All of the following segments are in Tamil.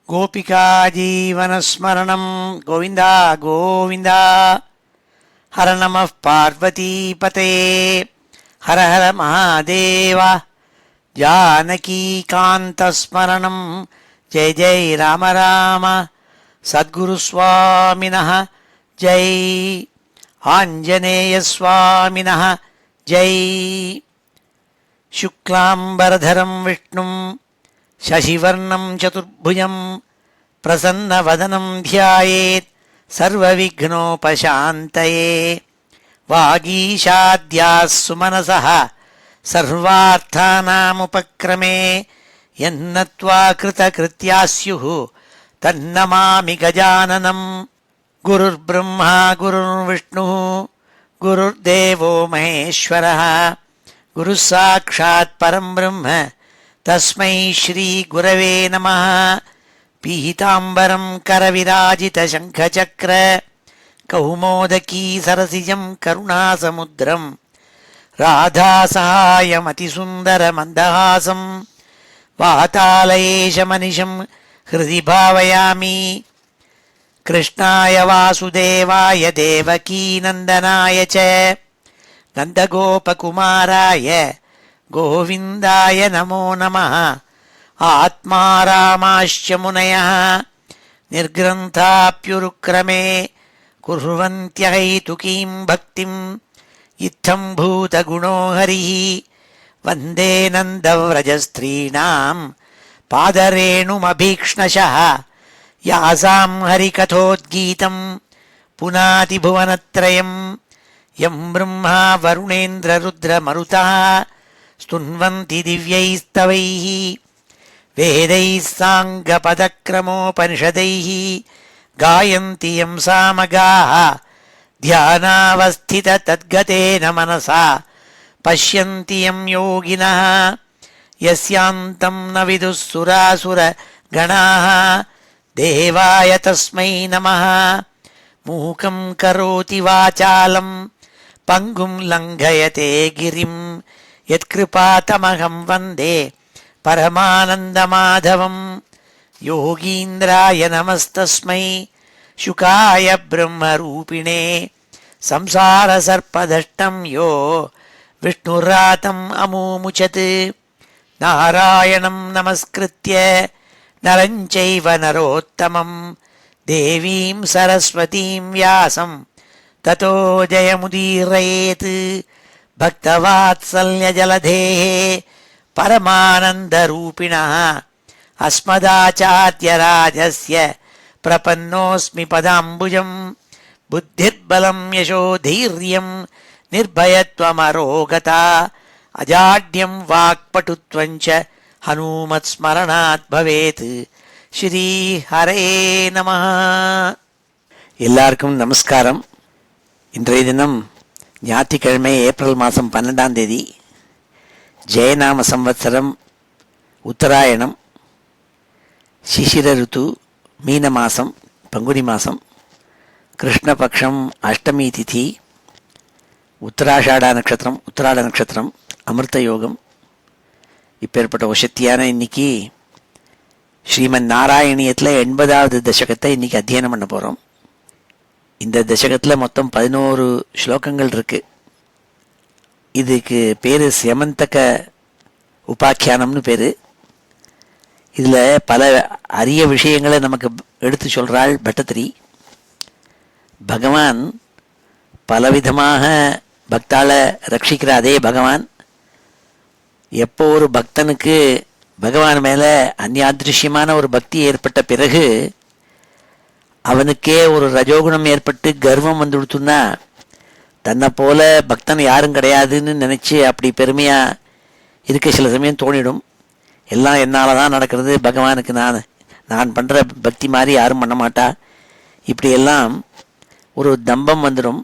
गोपिका जीवनस्मरणं गोविन्द गोविन्द। हर नमः पार्वतीपते हर हर महादेव। जानकीकान्तस्मरणं जय जय राम राम। सद्गुरुस्वामिनः जय, आञ्जनेयस्वामिनः जय। शुक्लाम्बरधरं विष्णुं शशिवर्णं चतुर्भुजं प्रसन्नवदनं ध्यायेत् सर्वविघ्नोपशान्तये। वागीशाद्याः सुमनसः सर्वार्थानामुपक्रमे यन्नत्वा कृतकृत्याः स्युः तन्नमामि गजाननं। गुरुर्ब्रह्मा गुरुर्विष्णुः गुरुर्देवो महेश्वरः गुरुः साक्षात् परं ब्रह्म तस्मै श्री गुरवे नमः। पीताम्बरं करविराजितशङ्खचक्र कौमोदकी सरसिजं करुणासमुद्रं राधासहायमतिसुन्दरमन्दहासं वातालयेशमनिशं हृदि भावयामि। कृष्णाय वासुदेवाय देवकीनन्दनाय च नन्दगोपकुमाराय गोविन्दाय नमो नमः। आत्मा रामाश्च मुनयः निर्ग्रन्थाप्युरुक्रमे कुर्वन्त्यहैतुकीं भक्तिं इत्थं भूतगुणो हरिः। वन्दे नन्दव्रजस्त्रीणां पादरेणुमभीक्ष्णशः यासां हरिकथोद्गीतं पुनातिभुवनत्रयं। यं ब्रह्मा वरुणेन्द्ररुद्रमरुतः स्तुन्वन्ति दिव्यैस्तवैः वेदैः साङ्गपदक्रमोपनिषदैः गायन्ति यं सामगाः। ध्यानावस्थिततद्गतेन मनसा पश्यन्ति यं योगिनः यस्यान्तं न विदुः सुरासुरगणाः। देवाय तस्मै नमः। मूकं करोति वाचालं पङ्गुं लङ्घयते गिरिं यत्कृपातमहं वन्दे परमानन्दमाधवं। योगीन्द्राय नमस्तस्मै शुकाय ब्रह्मरूपिणे संसारसर्पदष्टं यो विष्णुरातम् अमूमुचत्। नारायणं नमस्कृत्य नरं चैव नरोत्तमं देवीं सरस्वतीं व्यासं ततो जयमुदीरयेत्। भक्तवात्सल्यजलधेः परमानन्दरूपिणः अस्मदाचार्यराजस्य प्रपन्नोऽस्मि पदाम्बुजं। बुद्धिर्बलं यशोधैर्यं निर्भयत्वमरोगता अजाड्यं वाक्पटुत्वं च हनुमत्स्मरणात् भवेत्। ஸ்ரீ ஹரே நமः. எல்லாருக்கும் நமஸ்காரம். இன்றைய தினம் ஞாயிற்றுக்கிழமை ஏப்ரல் மாதம் 12ஆம் தேதி, ஜெயநாம சம்வத்சரம், உத்தராயணம், சிசிர ருத்து, மீன மாதம், பங்குனி மாதம், கிருஷ்ணபக்ஷம், அஷ்டமி திதி, உத்தராஷாட நட்சத்திரம், உத்தராட நட்சத்திரம், அமிர்த யோகம். இப்பேற்பட்ட வசத்தியான இன்னைக்கு ஸ்ரீமன் நாராயணியத்தில் 80வது தசகத்தை இன்னைக்கு அத்தியனம் பண்ண போகிறோம். இந்த தசகத்தில் மொத்தம் 11 ஸ்லோகங்கள் இருக்கு. இதுக்கு பேர் ஸ்யமந்தக உபாக்கியானம்னு பேர். இதில் பல அரிய விஷயங்களை நமக்கு எடுத்து சொல்கிறாள் பட்டத்திரி. பகவான் பலவிதமாக பக்தாளை ரட்சிக்கிற அதே பகவான் எப்போ ஒரு பக்தனுக்கு பகவான் மேலே அந்யாதிருஷ்யமான ஒரு பக்தி ஏற்பட்ட பிறகு அவனுக்கே ஒரு ரஜோகுணம் ஏற்பட்டு கர்வம் வந்து கொடுத்துன்னா தன்னை போல பக்தன் யாரும் கிடையாதுன்னு நினச்சி அப்படி பெருமையாக இருக்க சில சமயம் தோணிடும். எல்லாம் என்னால் தான் நடக்கிறது, பகவானுக்கு நான் பண்ணுற பக்தி மாதிரி யாரும் பண்ண மாட்டா, இப்படியெல்லாம் ஒரு தம்பம் வந்துடும்.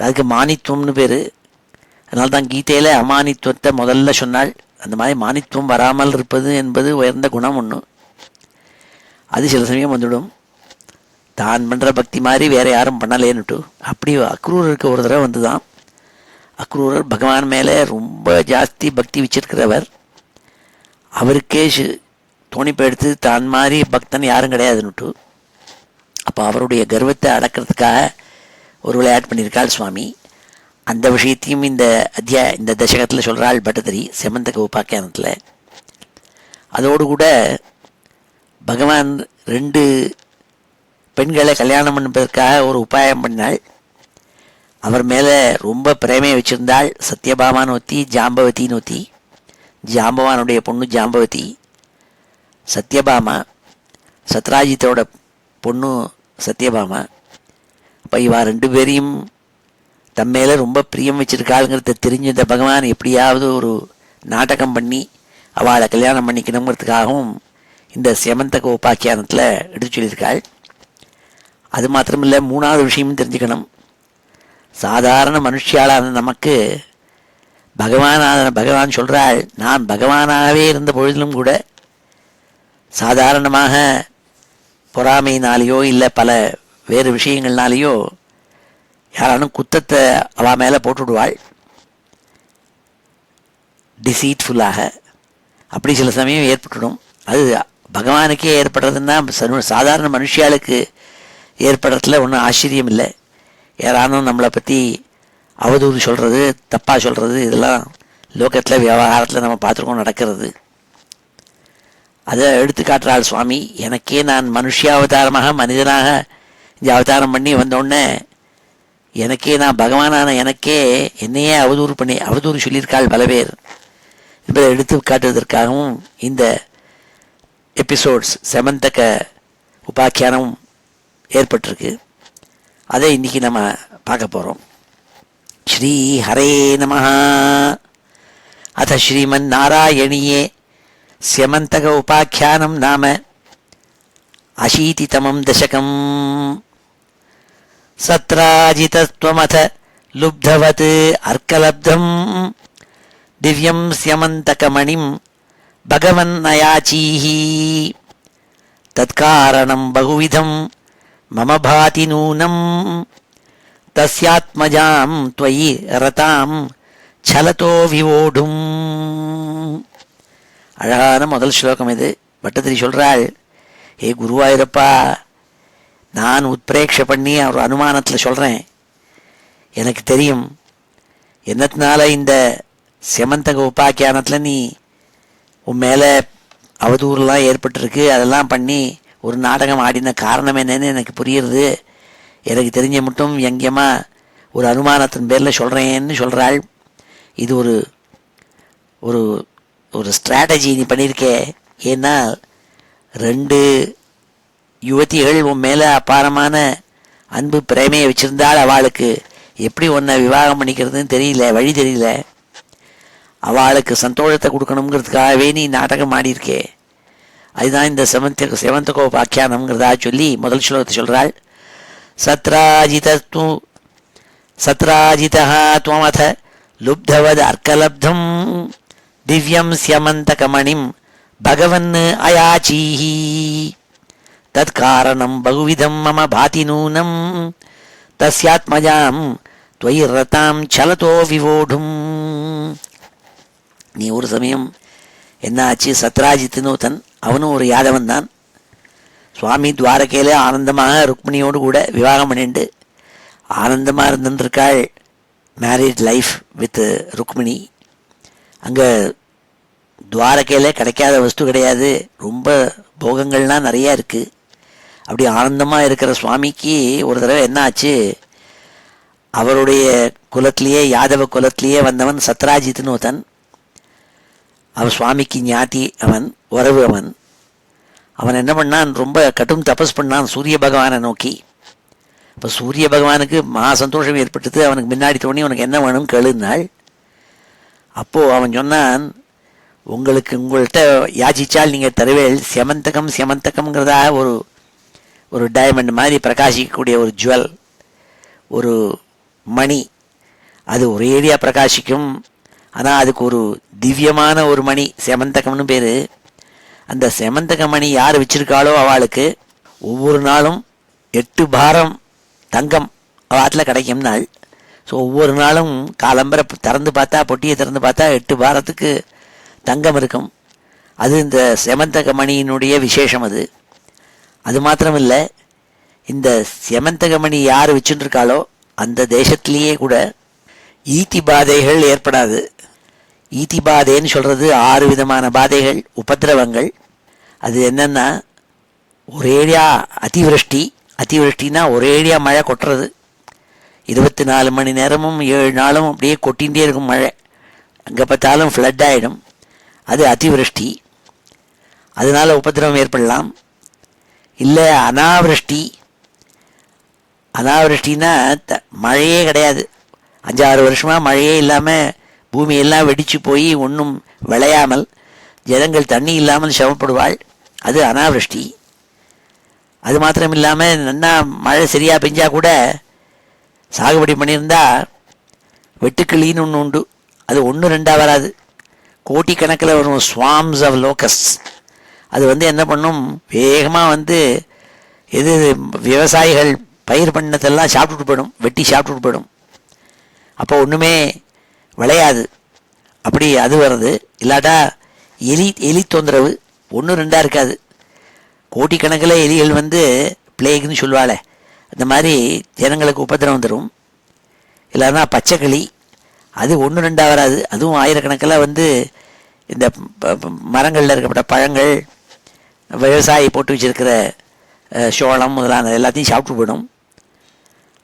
அதுக்கு மானித்துவம்னு பேர். அதனால தான் கீதையில் அமானித்துவத்தை முதல்ல சொன்னாள். அந்த மாதிரி மானித்துவம் வராமல் இருப்பது என்பது உயர்ந்த குணம் ஒன்று. அது சில சமயம் வந்துவிடும், தான் பண்ணுற பக்தி மாதிரி வேறு யாரும் பண்ணலேன்னுட்டு. அப்படி அக்ரூரருக்கு ஒரு தடவை வந்து தான். அக்ரூரர் பகவான் மேலே ரொம்ப ஜாஸ்தி பக்தி வச்சிருக்கிறவர். அவருக்கே தோணிப்பை எடுத்து தான் மாதிரி பக்தன் யாரும் கிடையாதுன்னுட்டு. அப்போ அவருடைய கர்வத்தை அடக்கிறதுக்காக ஒரு விளையாட்டு பண்ணியிருக்காள் சுவாமி. அந்த விஷயத்தையும் இந்த தசகத்தில் சொல்கிறாள் பட்டதிரி செமந்தக உபாக்கியானத்தில். அதோடு கூட பகவான் 2 பெண்களை கல்யாணம் பண்ணுவதற்காக ஒரு உபாயம் பண்ணினாள். அவர் மேலே ரொம்ப பிரேமையை வச்சுருந்தாள். சத்யபாமான்னு ஒத்தி, ஜாம்பவத்தின்னு ஒத்தி. ஜாம்பவானுடைய பொண்ணு ஜாம்பவதி, சத்யபாமா சத்ராஜித்தோட பொண்ணு சத்யபாமா. அப்போ இவா 2 பேரையும் தம்மேல ரொம்ப பிரியம் வச்சிருக்காளுங்கிறத தெரிஞ்ச பகவான் எப்படியாவது ஒரு நாடகம் பண்ணி அவளை கல்யாணம் பண்ணிக்கணுங்கிறதுக்காகவும் இந்த செமந்தக உபாக்கியானத்தில் எடுத்து சொல்லியிருக்காள். அது மாத்திரமில்லை, 3வது விஷயமும் தெரிஞ்சுக்கணும். சாதாரண மனுஷியாளான நமக்கு பகவான் சொல்கிறாள், நான் பகவானாகவே இருந்த பொழுதிலும் கூட சாதாரணமாக பொறாமையினாலேயோ இல்லை பல வேறு விஷயங்கள்னாலேயோ யாரானும் குத்தத்தை அவள் மேலே போட்டுவிடுவாள் டிசீட்ஃபுல்லாக. அப்படி சில சமயம் ஏற்பட்டுடும். அது பகவானுக்கே ஏற்படுறதுன்னா சாதாரண மனுஷியாளுக்கு ஏற்படுறதுல ஒன்றும் ஆச்சரியம் இல்லை. யாரானும் நம்மளை பற்றி அவதூறு சொல்கிறது, தப்பாக சொல்கிறது, இதெல்லாம் லோகத்தில் விவகாரத்தில் நம்ம பார்த்துருக்கோம் நடக்கிறது. அதை எடுத்து காட்டுறாள் சுவாமி. எனக்கே நான் மனுஷியாவதாரமாக மனிதனாக இந்த அவதாரம் பண்ணி வந்தோடனே எனக்கே நான் பகவானான எனக்கே என்னையே அவதூறு சொல்லியிருக்காள் பல பேர் என்பதை எடுத்து காட்டுவதற்காகவும் இந்த எபிசோட்ஸ் செமந்தக உபாக்கியானம் ஏற்பட்டிருக்கு. அதை இன்னைக்கு நம்ம பார்க்க போகிறோம். ஸ்ரீ ஹரே நமஹ. அத ஸ்ரீமன் நாராயணியே செமந்தக உபாக்கியானம் நாம அशीतितमं दशकम्. सत्राजितत्वमथ लुब्धवत् अर्कलब्धम् दिव्यं स्यमन्तकमणिं भगवन्नयाचीः. तत्कारणं बहुविधं मम भाति नूनं तस्यात्मजां त्वयि रतां छलतो विवोढुम्. அழகான முதல் ஸ்லோகம் இது. பட்டதிரி சொல்கிறாள், ஏ குருவாயூரப்பா, நான் உத்பிரேட்சை பண்ணி அவர் அனுமானத்தில் சொல்கிறேன். எனக்கு தெரியும் என்னத்தினால இந்த செமந்தக உபாக்கியானத்தில் நீ உன் மேலே அவதூறுலாம் ஏற்பட்டிருக்கு. அதெல்லாம் பண்ணி ஒரு நாடகம் ஆடின காரணம் என்னன்னு எனக்கு புரியுறது. எனக்கு தெரிஞ்ச மட்டும் எங்கேயமாக ஒரு அனுமானத்தின் பேரில் சொல்கிறேன்னு சொல்கிறாள். இது ஒரு ஒரு ஒரு ஸ்ட்ராட்டஜி நீ பண்ணியிருக்கே. ஏன்னா 2 யுவதிகள் உன் மேலே அபாரமான அன்பு பிரேமையை வச்சுருந்தாள். அவளுக்கு எப்படி உன்னை விவாகம் பண்ணிக்கிறதுன்னு தெரியல, வழி தெரியல. அவளுக்கு சந்தோஷத்தை கொடுக்கணுங்கிறதுக்காகவே நீ நாடகம் ஆடியிருக்கே. அதுதான் இந்த செமந்தகோபாக்கியானம்ங்கிறதா சொல்லி முதல் ஸ்லோகத்தை சொல்கிறாள். சத்ராஜிதா துவமத லுப்தவத் அர்க்கலப்தம் திவ்யம் ஸ்யமந்தகமணிம் பகவன் அயாச்சீஹி. தத்காரணம் பகுவிதம் மம பாதி நூனம் தஸ்யாத்மஜாம் துவயி ரதாம் சலதோ விவோடும். நீ ஒரு சமயம் என்ன ஆச்சு, சத்ராஜித்னூத்தன் அவனும் ஒரு யாதவன் தான். சுவாமி துவாரகையில் ஆனந்தமாக ருக்மிணியோடு கூட விவாகம் பண்ணிண்டு ஆனந்தமாக இருந்துருக்காள். Married life with Rukmini. அங்கே துவாரகையில் கிடைக்காத வஸ்து கிடையாது, ரொம்ப போகங்கள்லாம் நிறையா இருக்குது. அப்படி ஆனந்தமாக இருக்கிற சுவாமிக்கு ஒரு தடவை என்ன ஆச்சு, அவருடைய குலத்திலேயே யாதவ குலத்திலேயே வந்தவன் சத்ராஜித்னூத்தன். அவன் சுவாமிக்கு ஞாதி, அவன் உறவு. அவன் என்ன பண்ணான், ரொம்ப கடும் தபஸ் பண்ணான் சூரிய பகவானை நோக்கி. இப்போ சூரிய பகவானுக்கு மகா சந்தோஷம் ஏற்பட்டது. அவனுக்கு முன்னாடி தோணி உனக்கு என்ன வேணும் கேளுனாள். அப்போது அவன் சொன்னான், உங்கள்கிட்ட யாச்சிச்சால் நீங்கள் தருவேள். செமந்தகம்ங்கிறதா ஒரு டைமண்ட் மாதிரி பிரகாசிக்கக்கூடிய ஒரு ஜுவல், ஒரு மணி. அது ஒரேடியாக பிரகாசிக்கும். ஆனால் அதுக்கு ஒரு திவ்யமான ஒரு மணி, செமந்தகம்னு பேர். அந்த செமந்தக மணி யார் வச்சிருக்காளோ அவளுக்கு ஒவ்வொரு நாளும் 8 பாரம் தங்கம் அவத்தில் கிடைக்கும் நாள். ஸோ ஒவ்வொரு நாளும் காலம்பரை திறந்து பார்த்தா, பொட்டியை திறந்து பார்த்தா 8 பாரத்துக்கு தங்கம் இருக்கும். அது இந்த செமந்தக மணியினுடைய விசேஷம். அது மாத்திரமில்லை, இந்த செமந்தக மணி யார் வச்சுருக்காளோ அந்த தேசத்திலேயே கூட ஈத்தி பாதைகள் ஏற்படாது. ஈத்தி பாதைன்னு சொல்கிறது 6 விதமான பாதைகள், உபதிரவங்கள். அது என்னென்னா, ஒரேடியா அதிவிருஷ்டி. அதிவிருஷ்டின்னா ஒரேடியா மழை கொட்டுறது, 24 மணி நேரமும் 7 நாளும் அப்படியே கொட்டிகிட்டே இருக்கும் மழை, அங்கே பார்த்தாலும் ஃப்ளட் ஆகிடும். அது அதிவிருஷ்டி, அதனால் உபதிரவம் ஏற்படலாம். இல்லை அனாவிருஷ்டி. அனாவிருஷ்டின்னா மழையே கிடையாது, 5-6 வருஷமாக மழையே இல்லாமல் பூமியெல்லாம் வெடித்து போய் ஒன்றும் விளையாமல் ஜனங்கள் தண்ணி இல்லாமல் சிரமப்படுவாள், அது அனாவிருஷ்டி. அது மாத்திரம் இல்லாமல் நல்லா மழை சரியாக பெஞ்சால் கூட சாகுபடி பண்ணியிருந்தா வெட்டுக்கிளின்னு ஒன்று உண்டு, அது 1-2 வராது, கோட்டிக்கணக்கில் வரும். Swarms of locusts. அது என்ன பண்ணும், வேகமாக எது விவசாயிகள் பயிர் பண்ணதெல்லாம் சாப்பிட்டுட்டு போயிடும், வெட்டி சாப்பிட்டுட்டு போயிடும். அப்போ ஒன்றுமே விளையாது. அப்படி அது வருது. இல்லாட்டா எலி தொந்தரவு 1-2 இருக்காது, கோட்டிக்கணக்கில் எலிகள் பிளேக்னு சொல்லுவாளே, அந்த மாதிரி ஜனங்களுக்கு உபதிரவம் தரும். இல்லைன்னா பச்சைக்கிளி, அது 1-2 வராது, அதுவும் ஆயிரக்கணக்கில் இந்த மரங்களில் இருக்கப்பட்ட பழங்கள், விவசாயி போட்டு வச்சிருக்கிற சோளம் முதலான எல்லாத்தையும் சாப்பிட்டு போயிடும்.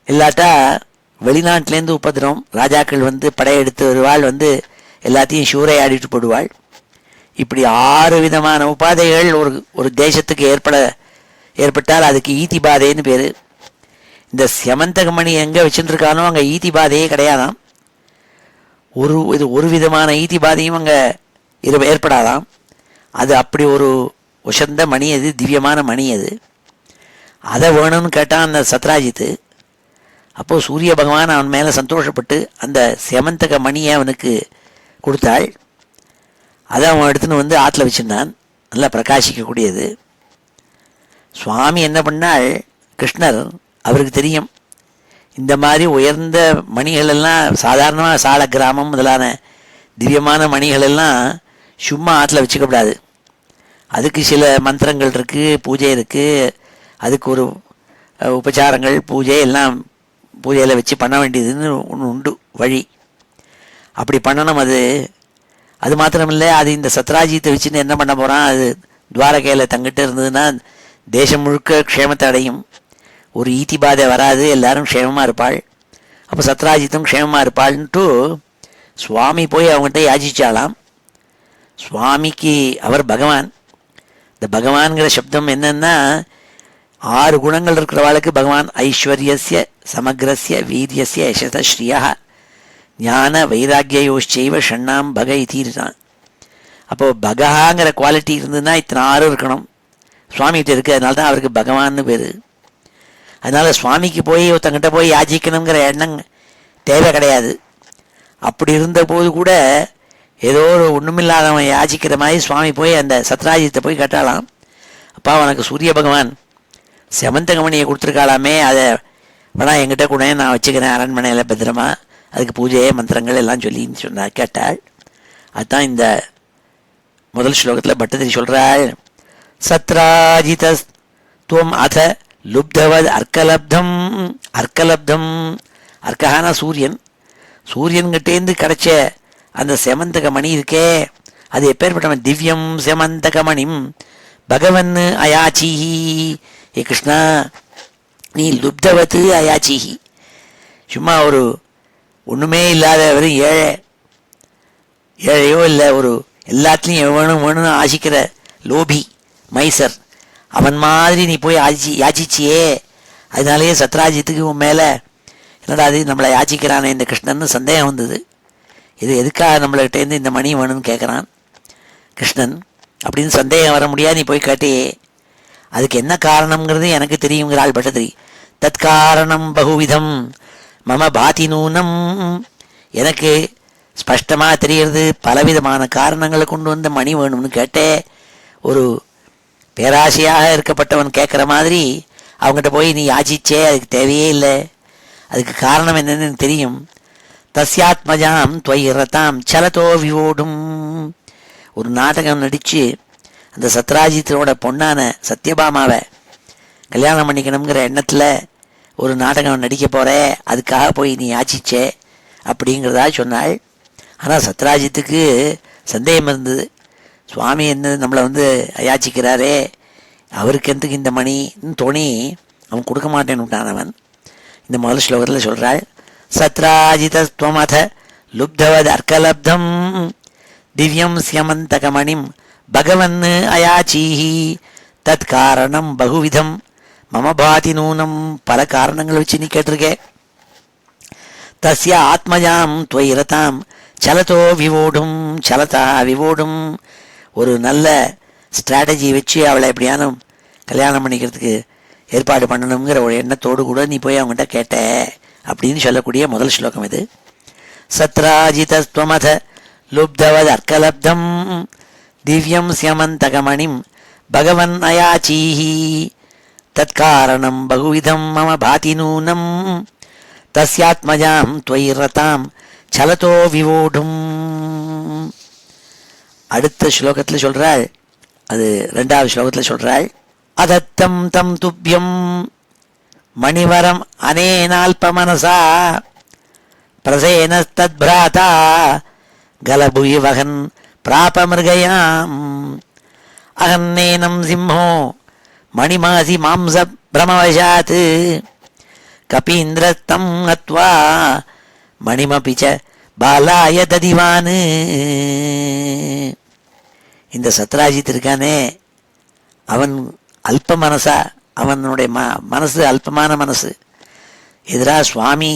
இல்லாட்டா வெளிநாட்டிலேருந்து உபதிரம், ராஜாக்கள் படையெடுத்து வருவாள், எல்லாத்தையும் சூறையாடிட்டு போடுவாள். இப்படி 6 விதமான உபாதைகள் ஒரு தேசத்துக்கு ஏற்பட்டால் அதுக்கு ஈத்தி பாதைன்னு பேர். இந்த செமந்தகமணி எங்கே வச்சுருக்கானோ அங்கே ஈத்தி பாதையே கிடையாதாம். ஒரு விதமான ஈத்தி பாதையும் அங்கே ஏற்படாதாம். அது அப்படி ஒரு உசந்த மணி, அது திவ்யமான மணி. அதை வேணும்னு கேட்டான் அந்த சத்ராஜித்து. அப்போது சூரிய பகவான் அவன் மேலே சந்தோஷப்பட்டு அந்த செமந்தக மணியை அவனுக்கு கொடுத்தாள். அதை அவன் எடுத்துன்னு ஆற்றுல வச்சுருந்தான், நல்லா பிரகாசிக்கக்கூடியது. சுவாமி என்ன பண்ணாள், கிருஷ்ணர் அவருக்கு தெரியும் இந்த மாதிரி உயர்ந்த மணிகளெல்லாம் சாதாரணமாக சால கிராமம் முதலான திவ்யமான மணிகளெல்லாம் சும்மா ஆற்றுல வச்சுக்கப்படாது. அதுக்கு சில மந்திரங்கள் இருக்குது, பூஜை இருக்குது, அதுக்கு ஒரு உபச்சாரங்கள் பூஜை எல்லாம் பூஜையில் வச்சு பண்ண வேண்டியதுன்னு ஒன்று உண்டு வழி. அப்படி பண்ணணும். அது மாத்திரமில்லை, அது இந்த சத்ராஜித்தை வச்சுன்னு என்ன பண்ண போகிறான், அது துவாரகையில் தங்கிட்டு இருந்ததுன்னா தேசம் முழுக்க க்ஷேமத்தை அடையும், ஒரு ஈத்தி பாதை வராது, எல்லாரும் க்ஷேமமாக இருப்பாள். அப்போ சத்ராஜித்தும் க்ஷேமமாக இருப்பாள்ன்ட்டு சுவாமி போய் அவங்ககிட்ட யாச்சிச்சாலாம். சுவாமிக்கு அவர் பகவான். இந்த பகவான்கிற சப்தம் என்னன்னா, 6 குணங்கள் இருக்கிறவாளுக்கு பகவான். ஐஸ்வர்யஸ்ய சமக்ரஸ்ய வீரியஸ்ய யசத ஸ்ரீயா ஞான வைராக்கியோச்சைவ ஷண்ணாம் பக இத்தீர்தான். அப்போது பகஹாங்கிற குவாலிட்டி இருந்ததுன்னா இத்தனை 6 இருக்கணும். சுவாமிகிட்ட இருக்குது, அதனால தான் அவருக்கு பகவான்னு பேர். அதனால் சுவாமிக்கு போய் ஒருத்தங்கிட்ட போய் யாச்சிக்கணுங்கிற எண்ணம் தேவை கிடையாது. அப்படி இருந்தபோது கூட ஏதோ ஒரு ஒன்றுமில்லாதவன் யாச்சிக்கிற மாதிரி சுவாமி போய் அந்த சத்ராஜித்தை போய் கட்டாலாம். அப்பா உனக்கு சூரிய பகவான் செமந்தகமணியை கொடுத்துருக்காளாமே, அதை வேணா என்கிட்ட கூட நான் வச்சுக்கிறேன் அரண்மனையில் பத்திரமா, அதுக்கு பூஜை மந்திரங்கள் எல்லாம் சொல்லின்னு கேட்டாள். அதுதான் இந்த முதல் ஸ்லோகத்தில் பட்டதிரி சொல்கிறாள். சத்ராஜித துவம் அத லுப்தவத் அர்க்கலப்தம். அர்க்கலப்தம், அர்க்கஹானா சூரியன். சூரியன்கிட்டேருந்து கிடைச்ச அந்த செமந்தக மணி இருக்கே, அது எப்பேற்பட்டவன், திவ்யம் செமந்தகமணிம் பகவன் அயாச்சிஹி. ஏ கிருஷ்ணா, நீ லுப்தவத்து அயாச்சிஹி, சும்மா ஒரு ஒன்றுமே இல்லாத வெறும் ஏழையோ இல்லை, ஒரு எல்லாத்துலேயும் வேணும்னு ஆசிக்கிற லோபி மைசர், அவன் மாதிரி நீ போய் யாச்சிச்சியே. அதனாலேயே சத்ராஜித்துக்கு உன் மேலே என்னடா அது நம்மளை யாச்சிக்கிறானே இந்த கிருஷ்ணன் சந்தேகம் வந்தது. இது எதுக்காக நம்மள்கிட்டேருந்து இந்த மணி வேணும்னு கேட்குறான் கிருஷ்ணன் அப்படின்னு சந்தேகம் வர முடியாது. நீ போய் கேட்டே, அதுக்கு என்ன காரணங்கிறது எனக்கு தெரியுங்கிறாள் பட்டதிரி. தற்காரணம் பகுவிதம் மம பாதி நூனம். எனக்கு ஸ்பஷ்டமாக தெரிகிறது, பலவிதமான காரணங்களை கொண்டு வந்த மணி வேணும்னு கேட்டே. ஒரு பேராசையாக இருக்கப்பட்டவன் கேட்குற மாதிரி அவங்ககிட்ட போய் நீ யாச்சிச்சே, அதுக்கு தேவையே இல்லை. அதுக்கு காரணம் என்னன்னு தெரியும். தஸ்யாத்மஜாம் துவயிரதாம் சலதோ விவோடும். ஒரு நாடகம் நடித்து அந்த சத்ராஜித்தனோட பொண்ணான சத்யபாமாவை கல்யாணம் பண்ணிக்கணுங்கிற எண்ணத்தில் ஒரு நாடகம் நடிக்க போகிற, அதுக்காக போய் நீ யாச்சிச்சே அப்படிங்கிறதா சொன்னாள். ஆனால் சத்ராஜித்துக்கு சந்தேகம் இருந்தது. சுவாமி என்ன நம்மளை யாச்சிக்கிறாரே, அவருக்கு எந்தக்கு இந்த மணின்னு தோணி அவன் கொடுக்க மாட்டேன்னு விட்டான். அவன் இந்த முதல் ஸ்லோகத்தில் சொல்கிறாள், சத்ராஜிதஸ்துவமத லுப்தவத் அர்க்கலப்தம் திவ்யம் ஸ்யமந்தகமணிம் பகவன் அயாச்சீஹி தத் காரணம் பகுவிதம் மம பாதி நூனம். பல காரணங்கள் வச்சு நீ கேட்டிருக்கே. தஸ்ய ஆத்மஜாம் துவைரதாம் சலதோ விவோடும் சலதா விவோடும். ஒரு நல்ல ஸ்ட்ராட்டஜி வச்சு அவளை எப்படியானும் கல்யாணம் பண்ணிக்கிறதுக்கு ஏற்பாடு பண்ணணுங்கிற ஒரு எண்ணத்தோடு கூட நீ போய் அவங்ககிட்ட கேட்ட அப்படின்னு சொல்லக்கூடிய முதல் ஸ்லோகம் இது. சத்ராஜிதஸ்துவமத லுப்தவத் அர்க்கலப்தம் திவ்யம் ஸ்யமந்தகமணிம் பகவன் அயாச்சீஹி தத்காரணம் பகுவிதம் மம பாதி நூனம் தஸ்யாத்மஜாம் துவைரதாம் சலதோ விவோடும். அடுத்த ஸ்லோகத்தில் சொல்றாள், அது 2வது ஸ்லோகத்தில் சொல்றாள், அதத்தம் தம் துப்யம் மணிவரம் அனேனால்பமனசா பிரசேனஸ்தத்பிராதா கலபுயி வகன் பிராபமிருகயாம் அகன்னேனம் சிம்ஹோ மணிமாசி மாம்ச பிரமவசாத் கபீந்திரஸ்தம் ஹத்வா மணிமபிச்ச பாலாய ததிவான். இந்த சத்ராஜித் இருக்கானே, அவன் அல்ப மனசா, அவனுடைய மனசு அல்பமான மனசு. எதிராக சுவாமி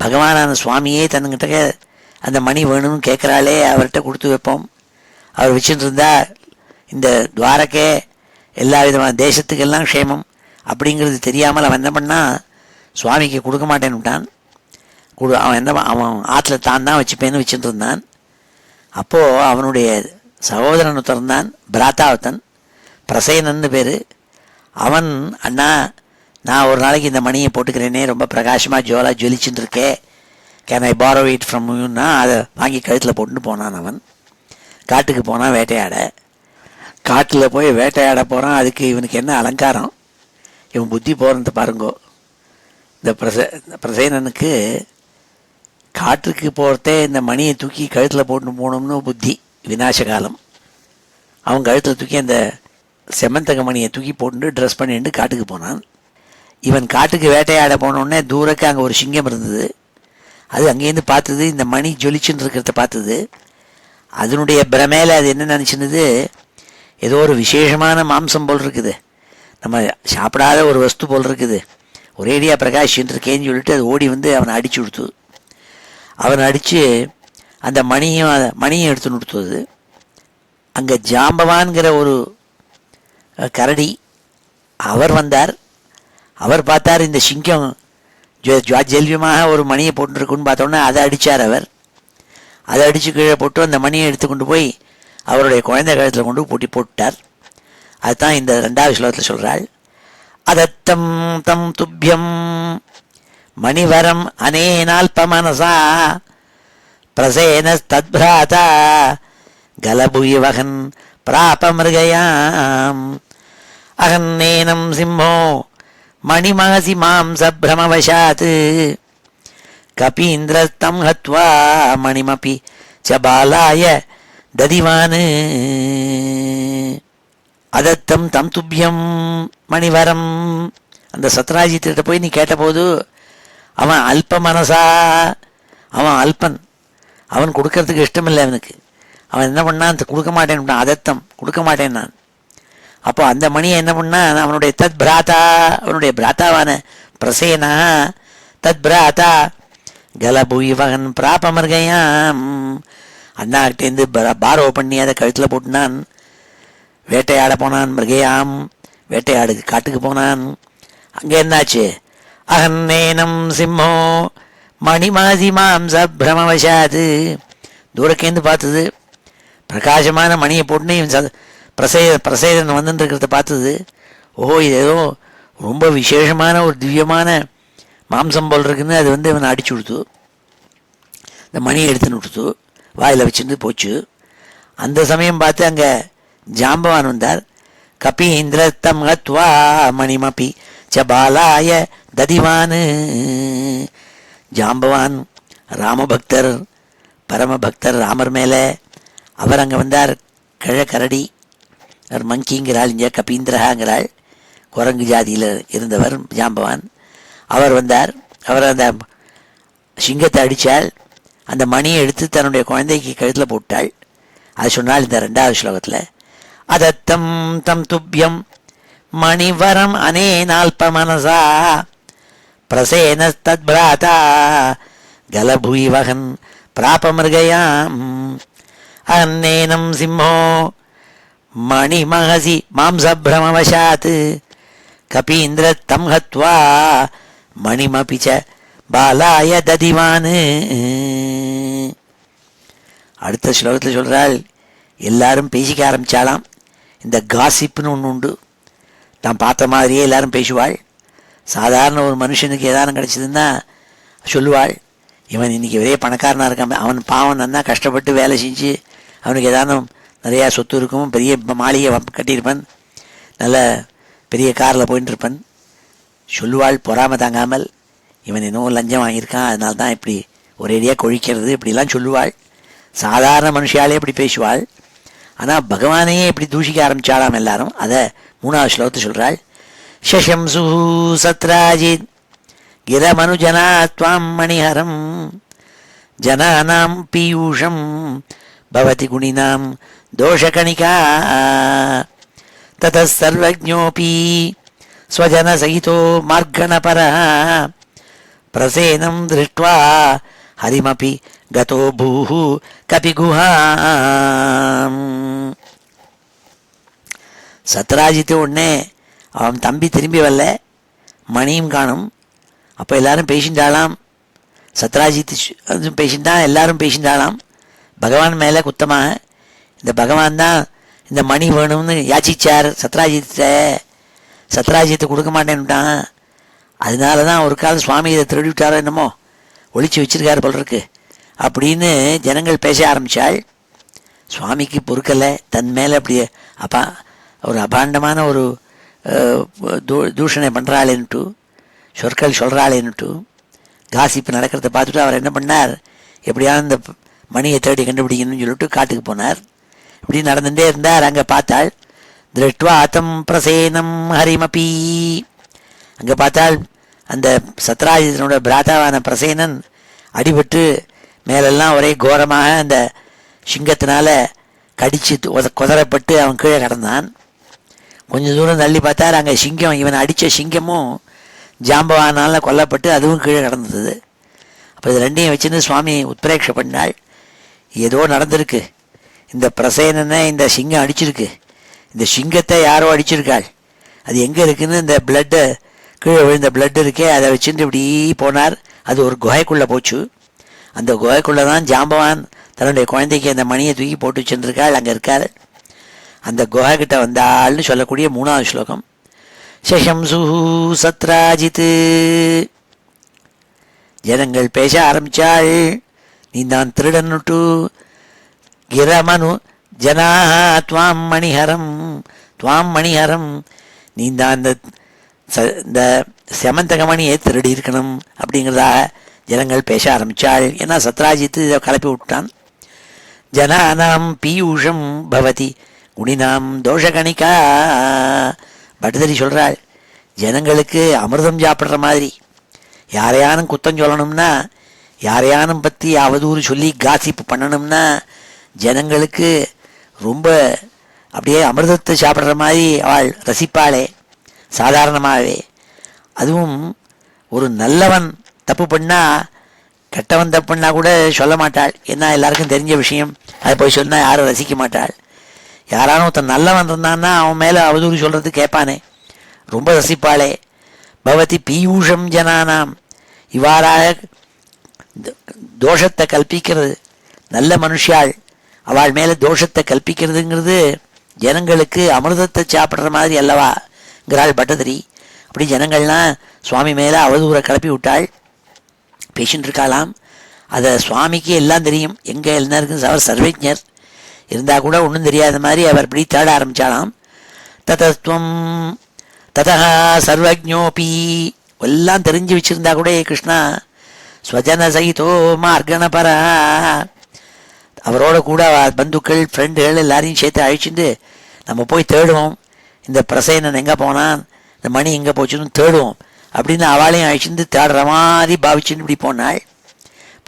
பகவானான சுவாமியே தன்கிட்ட அந்த மணி வேணும்னு கேட்குறாளே, அவர்கிட்ட கொடுத்து வைப்போம். அவர் வச்சுட்டு இருந்தா இந்த துவாரக்கே எல்லா விதமான தேசத்துக்கெல்லாம் க்ஷேமம் அப்படிங்கிறது தெரியாமல் அவன் என்ன பண்ணான், சுவாமிக்கு கொடுக்க மாட்டேன்னு விட்டான். அவன் ஆற்றுல தான் வச்சுப்பேன்னு வச்சுட்டு இருந்தான். அப்போது அவனுடைய சகோதரன் ஒருத்தன், பிராத்தாவத்தன், பிரசேனன்னு பேர். அவன், அண்ணா நான் ஒரு நாளைக்கு இந்த மணியை போட்டுக்கிறேனே, ரொம்ப பிரகாசமாக ஜொலிச்சுட்டு இருக்கே, can I borrow it from யூன்னா அதை வாங்கி கழுத்தில் போட்டுன்னு போனான். அவன் காட்டுக்கு போனான் வேட்டையாட. காட்டில் போய் வேட்டையாட போகிறான். அதுக்கு இவனுக்கு என்ன அலங்காரம், இவன் புத்தி போகிறத பாருங்கோ. இந்த பிரசேனனுக்கு காட்டுக்கு போகிறதே இந்த மணியை தூக்கி கழுத்தில் போட்டுன்னு போகணும்னு புத்தி. விநாசகாலம் அவன் கழுத்தில் தூக்கி அந்த செமந்தக மணியை தூக்கி போட்டு ட்ரெஸ் பண்ணிட்டு காட்டுக்கு போனான். இவன் காட்டுக்கு வேட்டையாட போனோடனே தூரக்கு அங்கே ஒரு சிங்கம் இருந்தது. அது அங்கேருந்து பார்த்தது, இந்த மணி ஜொலிச்சுன்னு இருக்கிறத பார்த்தது. அதனுடைய பிரமேல அது என்ன நினச்சினது, ஏதோ ஒரு விசேஷமான மாம்சம் போல் இருக்குது, நம்ம சாப்பிடாத ஒரு வஸ்து போல் இருக்குது, ஒரேடியாக பிரகாஷின்னு இருக்கேன்னு சொல்லிட்டு அது ஓடி அவனை அடிச்சு கொடுத்து. அவனை அடித்து அந்த மணியும் எடுத்து கொடுத்தது. அங்கே ஜாம்பவான்கிற ஒரு கரடி அவர் வந்தார். அவர் பார்த்தார், இந்த சிங்கம் ஜெல்வியமாக ஒரு மணியை போட்டுருக்குன்னு பார்த்தோன்னே அதை அடித்தார். அவர் அதை அடித்து கீழே போட்டு அந்த மணியை எடுத்து கொண்டு போய் அவருடைய குழந்தை கழுத்தில் கொண்டு போட்டுட்டார். அதுதான் இந்த 2வது ஸ்லோகத்தில் சொல்கிறாள், அதத்தம் தம் துப்யம் மணிவரம் அனேனால்பமனசா பிரசேனஸ்தத்பிராதா கலபுயி வகன் பிராபமிருகயாம் அகன்னேனம் சிம்ஹோ மணிமாசி மாம்ச பிரமவசாத் கபீந்திரஸ்தம் ஹத்வா மணிமபி ச பாலாய ததிவான். அதத்தம் தம் துப்யம் மணிவரம். அந்த சத்ராஜித்திட்ட போய் நீ கேட்டபோது அவன் அல்ப மனசா, அவன் அல்பன், அவன் கொடுக்கறதுக்கு இஷ்டம் இல்லை அவனுக்கு. அவன் என்ன பண்ணான், கொடுக்க மாட்டேன்னு, அதத்தம் கொடுக்க மாட்டேன் நான். அப்போ அந்த மணியை என்ன பண்ணான், அவனுடைய தத் பிராத்தா, அவனுடைய பிராத்தாவான பிரசேனா தத் பிராத்தா கலபுயி வகன் பிராபமிருகயாம். அண்ணாக்கிட்டேருந்து பாரோ பண்ணி அதை கழுத்தில் போட்டுனான். வேட்டையாட போனான். மிருகயாம் வேட்டையாடு காட்டுக்கு போனான். அங்கே என்னாச்சு, அகன்னேனம் சிம்மோ மணிமாசி மாம்ச பிரமவசாது. தூரக்கேந்து பார்த்தது, பிரகாசமான மணியை போட்டுன்னு இவன் பிரசேதன் வந்துட்டு இருக்கிறத பார்த்தது. ஓஹோ, இது ஏதோ ரொம்ப விசேஷமான ஒரு திவ்யமான மாம்சம் போல் இருக்குன்னு அது இவனை அடிச்சு கொடுத்து இந்த மணியை எடுத்துன்னு கொடுத்து வாயில் வச்சுட்டு போச்சு. அந்த சமயம் பார்த்து அங்கே ஜாம்பவான் வந்தார். கபீந்திரத்தம் ஹத்வா மணிமபி ச பாலாய ததிவான். ஜாம்பவான் ராமபக்தர், பரமபக்தர் ராமர் மேலே. அவர் அங்கே வந்தார். கிழக்கரடி, அவர் மங்கிங்கிறாள், இங்கே கபீந்திரகாங்கிறாள். குரங்கு ஜாதியில் இருந்தவர் ஜாம்பவான். அவர் வந்தார். அவர் அந்த சிங்கத்தை அடித்தாள். அந்த மணியை எடுத்து தன்னுடைய குழந்தைக்கு கழுத்தில் போட்டாள். அது சொன்னால் இந்த 2வது ஸ்லோகத்தில், அதத்தம் தம் துப்பியம் மணிவரம் அனேனால்ப மனசா பிரசேன தத்பிராதா கலபுயி வகன் பிராபமிருகயாம் அன்னேனம் சிம்மோ மணிமகசி மாம்சபிரமவசாத் கபீந்திரத்தம் ஹத்வா மணிமபிச்ச பாலாய ததிவான். அடுத்த ஸ்லோகத்தில் சொல்கிறாள், எல்லாரும் பேசிக்க ஆரம்பித்தாலாம். இந்த காசிப்புன்னு ஒன்று உண்டு. தான் பார்த்த மாதிரியே எல்லாரும் பேசுவாள். சாதாரண ஒரு மனுஷனுக்கு ஏதானும் கிடச்சிதுன்னா சொல்லுவாள், இவன் இன்றைக்கி ஒரே பணக்காரனாக இருக்கான், அவன் பாவம் நன்னா கஷ்டப்பட்டு வேலை செஞ்சு அவனுக்கு ஏதானும் நிறையா சொத்து இருக்கும், பெரிய மாளிகை கட்டியிருப்பான், நல்ல பெரிய காரில் போயின்னு இருப்பான். சொல்லுவாள் பொறாமை தாங்காமல், இவன் இன்னும் லஞ்சம் வாங்கியிருக்கான், அதனால தான் இப்படி ஒரேடியாக கொழிக்கிறது, இப்படிலாம் சொல்லுவாள். சாதாரண மனுஷாலே இப்படி பேசுவாள். ஆனால் பகவானையே இப்படி தூஷிக்க ஆரம்பித்தாலாம் எல்லாரும். அதை 3வது ஸ்லோகத்தை சொல்கிறாள். ஷஷம்சு சத்ராஜித் கிரமனுஜனா த்வாம் மணிஹரம் ஜனானாம் பீயூஷம் பவதி குணினாம் தோஷகணிகா தத சர்வஜ்ஞோபி ஸ்வஜனசகிதோ மார்கணபரः பிரசேனம் திருஷ்ட்வா ஹரிமபி கதோ பூஹு கபிகுஹாம். சத்ராஜித்து உடனே அவன் தம்பி திரும்பி வரல, மணியும் காணும். அப்போ எல்லாரும் பேசிண்டாளாம். சத்ராஜித்து பேசிண்டான், எல்லாரும் பேசிண்டாளாம். பகவான் மேலே குத்தமாக, இந்த பகவான் தான் இந்த மணி வேணும்னு யாச்சிச்சார் சத்ராஜித்தை கொடுக்க மாட்டேன்னுட்டான். அதனால தான் ஒரு காலம் சுவாமி இதை திருடி விட்டாரோ என்னமோ, ஒழிச்சு வச்சிருக்காரு போல் இருக்கு அப்படின்னு ஜனங்கள் பேச ஆரம்பித்தாள். சுவாமிக்கு பொறுக்கலை, தன் மேலே அப்படியே ஒரு அபாண்டமான ஒரு தூஷணை பண்ணுறாளேன்னுட்டு, சொற்கள் சொல்கிறாளேன்னுட்டு, காசிப்பு நடக்கிறத பார்த்துட்டு அவர் என்ன பண்ணார், எப்படியாவது இந்த மணியை தேடி கண்டுபிடிக்கணும்னு சொல்லிட்டு காட்டுக்கு போனார். இப்படி நடந்துகிட்டே இருந்தார். அங்கே பார்த்தாள், திருஷ்ட்வா தம் பிரசேனம் ஹரிமபி. அங்கே பார்த்தாள், அந்த சத்ராஜிதனோட பிராதாவான பிரசேனன் அடிபட்டு மேலெல்லாம் ஒரே கோரமாக அந்த சிங்கத்தினால கடிச்சு குதறப்பட்டு அவன் கீழே கிடந்தான். கொஞ்சம் தூரம் தள்ளி பார்த்தார், அங்கே சிங்கம், இவன் அடித்த சிங்கமும் ஜாம்பவானால கொல்லப்பட்டு அதுவும் கீழே கிடந்தது. அப்போ இது ரெண்டையும் வச்சுன்னு சுவாமி உத்பிரேட்ச பண்ணாள். ஏதோ நடந்திருக்கு, இந்த பிரசேனனை இந்த சிங்கம் அடிச்சிருக்கு, இந்த சிங்கத்தை யாரோ அடிச்சிருக்காள், அது எங்கே இருக்குன்னு இந்த பிளட்டு கீழே விழுந்த பிளட் இருக்கே அதை வச்சுட்டு இப்படி போனார். அது ஒரு குகைக்குள்ளே போச்சு. அந்த குகைக்குள்ளே தான் ஜாம்பவான் தன்னுடைய குழந்தைக்கு அந்த மணியை தூக்கி போட்டு வச்சுருக்காள். அங்கே இருக்கார். அந்த குகைக்கிட்ட வந்தாள்னு சொல்லக்கூடிய 3வது ஸ்லோகம். சஷம்சு சத்ராஜித். ஜனங்கள் பேச ஆரம்பித்தாள், நீ தான் திருடன்னுட்டு. கிரமனு ஜனா துவாம் மணிஹரம், நீ தான் இந்த செமந்தகமணியை திருடி இருக்கணும் அப்படிங்கிறதாக ஜனங்கள் பேச ஆரம்பித்தாள். ஏன்னா சத்ராஜித்து இதை கலப்பி விட்டான். ஜனானாம் பீயூஷம் பவதி குணினாம் தோஷகணிகா. பட்டதரி சொல்கிறாள், ஜனங்களுக்கு அமிர்தம் சாப்பிட்ற மாதிரி யாரையானும் குத்தம் சொல்லணும்னா, யாரையானும் பற்றி அவதூறு சொல்லி காசிப்பு பண்ணணும்னா ஜனங்களுக்கு ரொம்ப அப்படியே அமிர்தத்தை சாப்பிட்ற மாதிரி அவள் ரசிப்பாளே சாதாரணமாகவே. அதுவும் ஒரு நல்லவன் தப்பு பண்ணால் கெட்டவன் தப்பு பண்ணால் கூட சொல்ல மாட்டாள். ஏன்னா எல்லாருக்கும் தெரிஞ்ச விஷயம், அதை போய் சொன்னால் யாரும் ரசிக்க மாட்டாள். யாரானும் ஒருத்தன் நல்லவன் இருந்தான்னா அவன் மேலே அவதூறு சொல்கிறது கேட்பானே, ரொம்ப ரசிப்பாளே. பவதி பீயூஷம் ஜனானாம், இவ்வாறாக தோஷத்தை கல்பிக்கிறது நல்ல மனுஷாள், அவள் மேலே தோஷத்தை கல்பிக்கிறதுங்கிறது ஜனங்களுக்கு அமிர்தத்தை சாப்பிட்ற மாதிரி அல்லவாங்கிறாள் பட்டதிரி. அப்படி ஜனங்கள்லாம் சுவாமி மேலே அவதூறை கிளப்பி விட்டாள். பேசின்னு இருக்காளாம். அதை சுவாமிக்கு எல்லாம் தெரியும், எங்கே என்ன இருக்குன்னு அவர் சர்வஜர், இருந்தால் கூட ஒன்றும் தெரியாத மாதிரி அவர் இப்படி தேட ஆரம்பித்தாலாம். ததஸ்துவம் ததா சர்வஜோபி, எல்லாம் தெரிஞ்சு வச்சிருந்தா கூட கிருஷ்ணா ஸ்வஜன சகிதோ மார்கணபரா, அவரோட கூட பந்துக்கள் ஃப்ரெண்டுகள் எல்லாரையும் சேர்த்து அழிச்சுட்டு நம்ம போய் தேடுவோம், இந்த பிரசேனன் எங்கே போனான், இந்த மணி எங்கே போச்சுன்னு தேடுவோம் அப்படின்னு அவளையும் அழிச்சுட்டு தேடுற மாதிரி பாவிச்சுன்னு இப்படி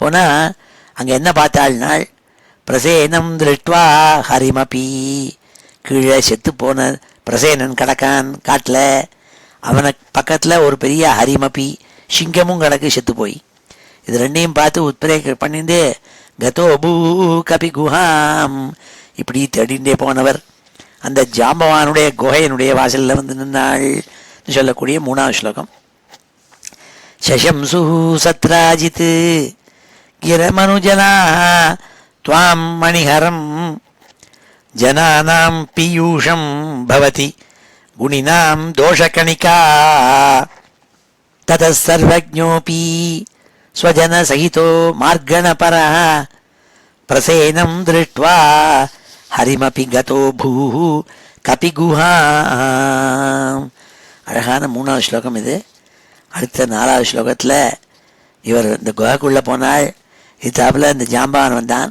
போனால் அங்கே என்ன பார்த்தாள்னாள், பிரசேனம் திருட்வா ஹரிமபி, கீழே செத்து போன பிரசேனன் கிடக்கான் காட்டில், அவனை பக்கத்தில் ஒரு பெரிய ஹரிமபி சிங்கமும் கிடக்கு செத்து போய். இது ரெண்டையும் பார்த்து உத்பிரேக பண்ணிட்டு கதோ பூ கபி குஹாம், இப்படி தேடிண்டே போனவர் அந்த ஜாம்பவானுடைய குகையனுடைய வாசலில் வந்து நின்னாள் சொல்லக்கூடிய 3வது ஸ்லோகம். சசம்சு சத்ராஜித் கிரமனுஜனா துவாம் மணிஹரம் ஜனானாம் பீயூஷம் பவதி குணினாம் தோஷகணிகா தத சர்வஜ்ஞோபி ஸ்வஜன சகிதோ மார்கணபரா பிரசேனம் திருட்வா ஹரிமபி கதோ பூ கபி குஹா. அழகான 3வது ஸ்லோகம் இது. அடுத்த 4வது ஸ்லோகத்தில் இவர் இந்த குகைக்குள்ளே போனாள். இதுதாப்பில் இந்த ஜாம்பவான் வந்தான்.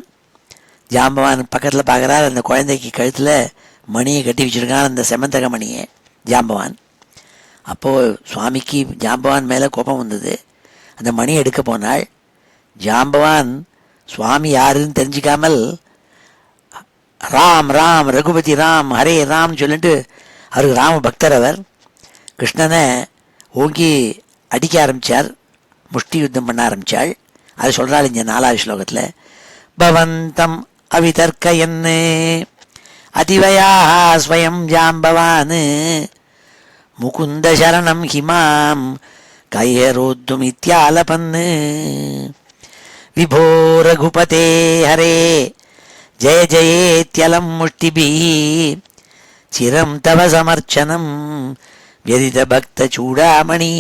ஜாம்பவான் பக்கத்தில் பார்க்குறார், அந்த குழந்தைக்கு கழுத்தில் மணியை கட்டி வச்சுருக்கான், அந்த செமந்தக மணியை ஜாம்பவான். அப்போது சுவாமிக்கு ஜாம்பவான் மேலே கோபம் வந்தது. அந்த மணியை எடுக்க போனாள். ஜாம்பவான் சுவாமி யாருன்னு தெரிஞ்சிக்காமல் ராம் ராம் ரகுபதி ராம் ஹரே ராம்னு சொல்லிட்டு அவருக்கு ராம பக்தர் அவர். கிருஷ்ணனை ஓங்கி அடிக்க ஆரம்பித்தார், முஷ்டி யுத்தம் பண்ண ஆரம்பித்தாள். அது சொல்கிறாள் இங்கே 4வது ஸ்லோகத்தில். பவந்தம் அவிதர்க்கயன்னு அதிவயா ஸ்வயம் ஜாம்பவான் முகுந்த சரணம் ஹிமாம் கையரோத்துமித்யாலபன்னு விபோ ரகுபதே ஹரே ஜய ஜயேத்யலம் முஷ்டிபி சிரம் தவ சமர்ச்சனம் வியதித பக்த சூடாமணி.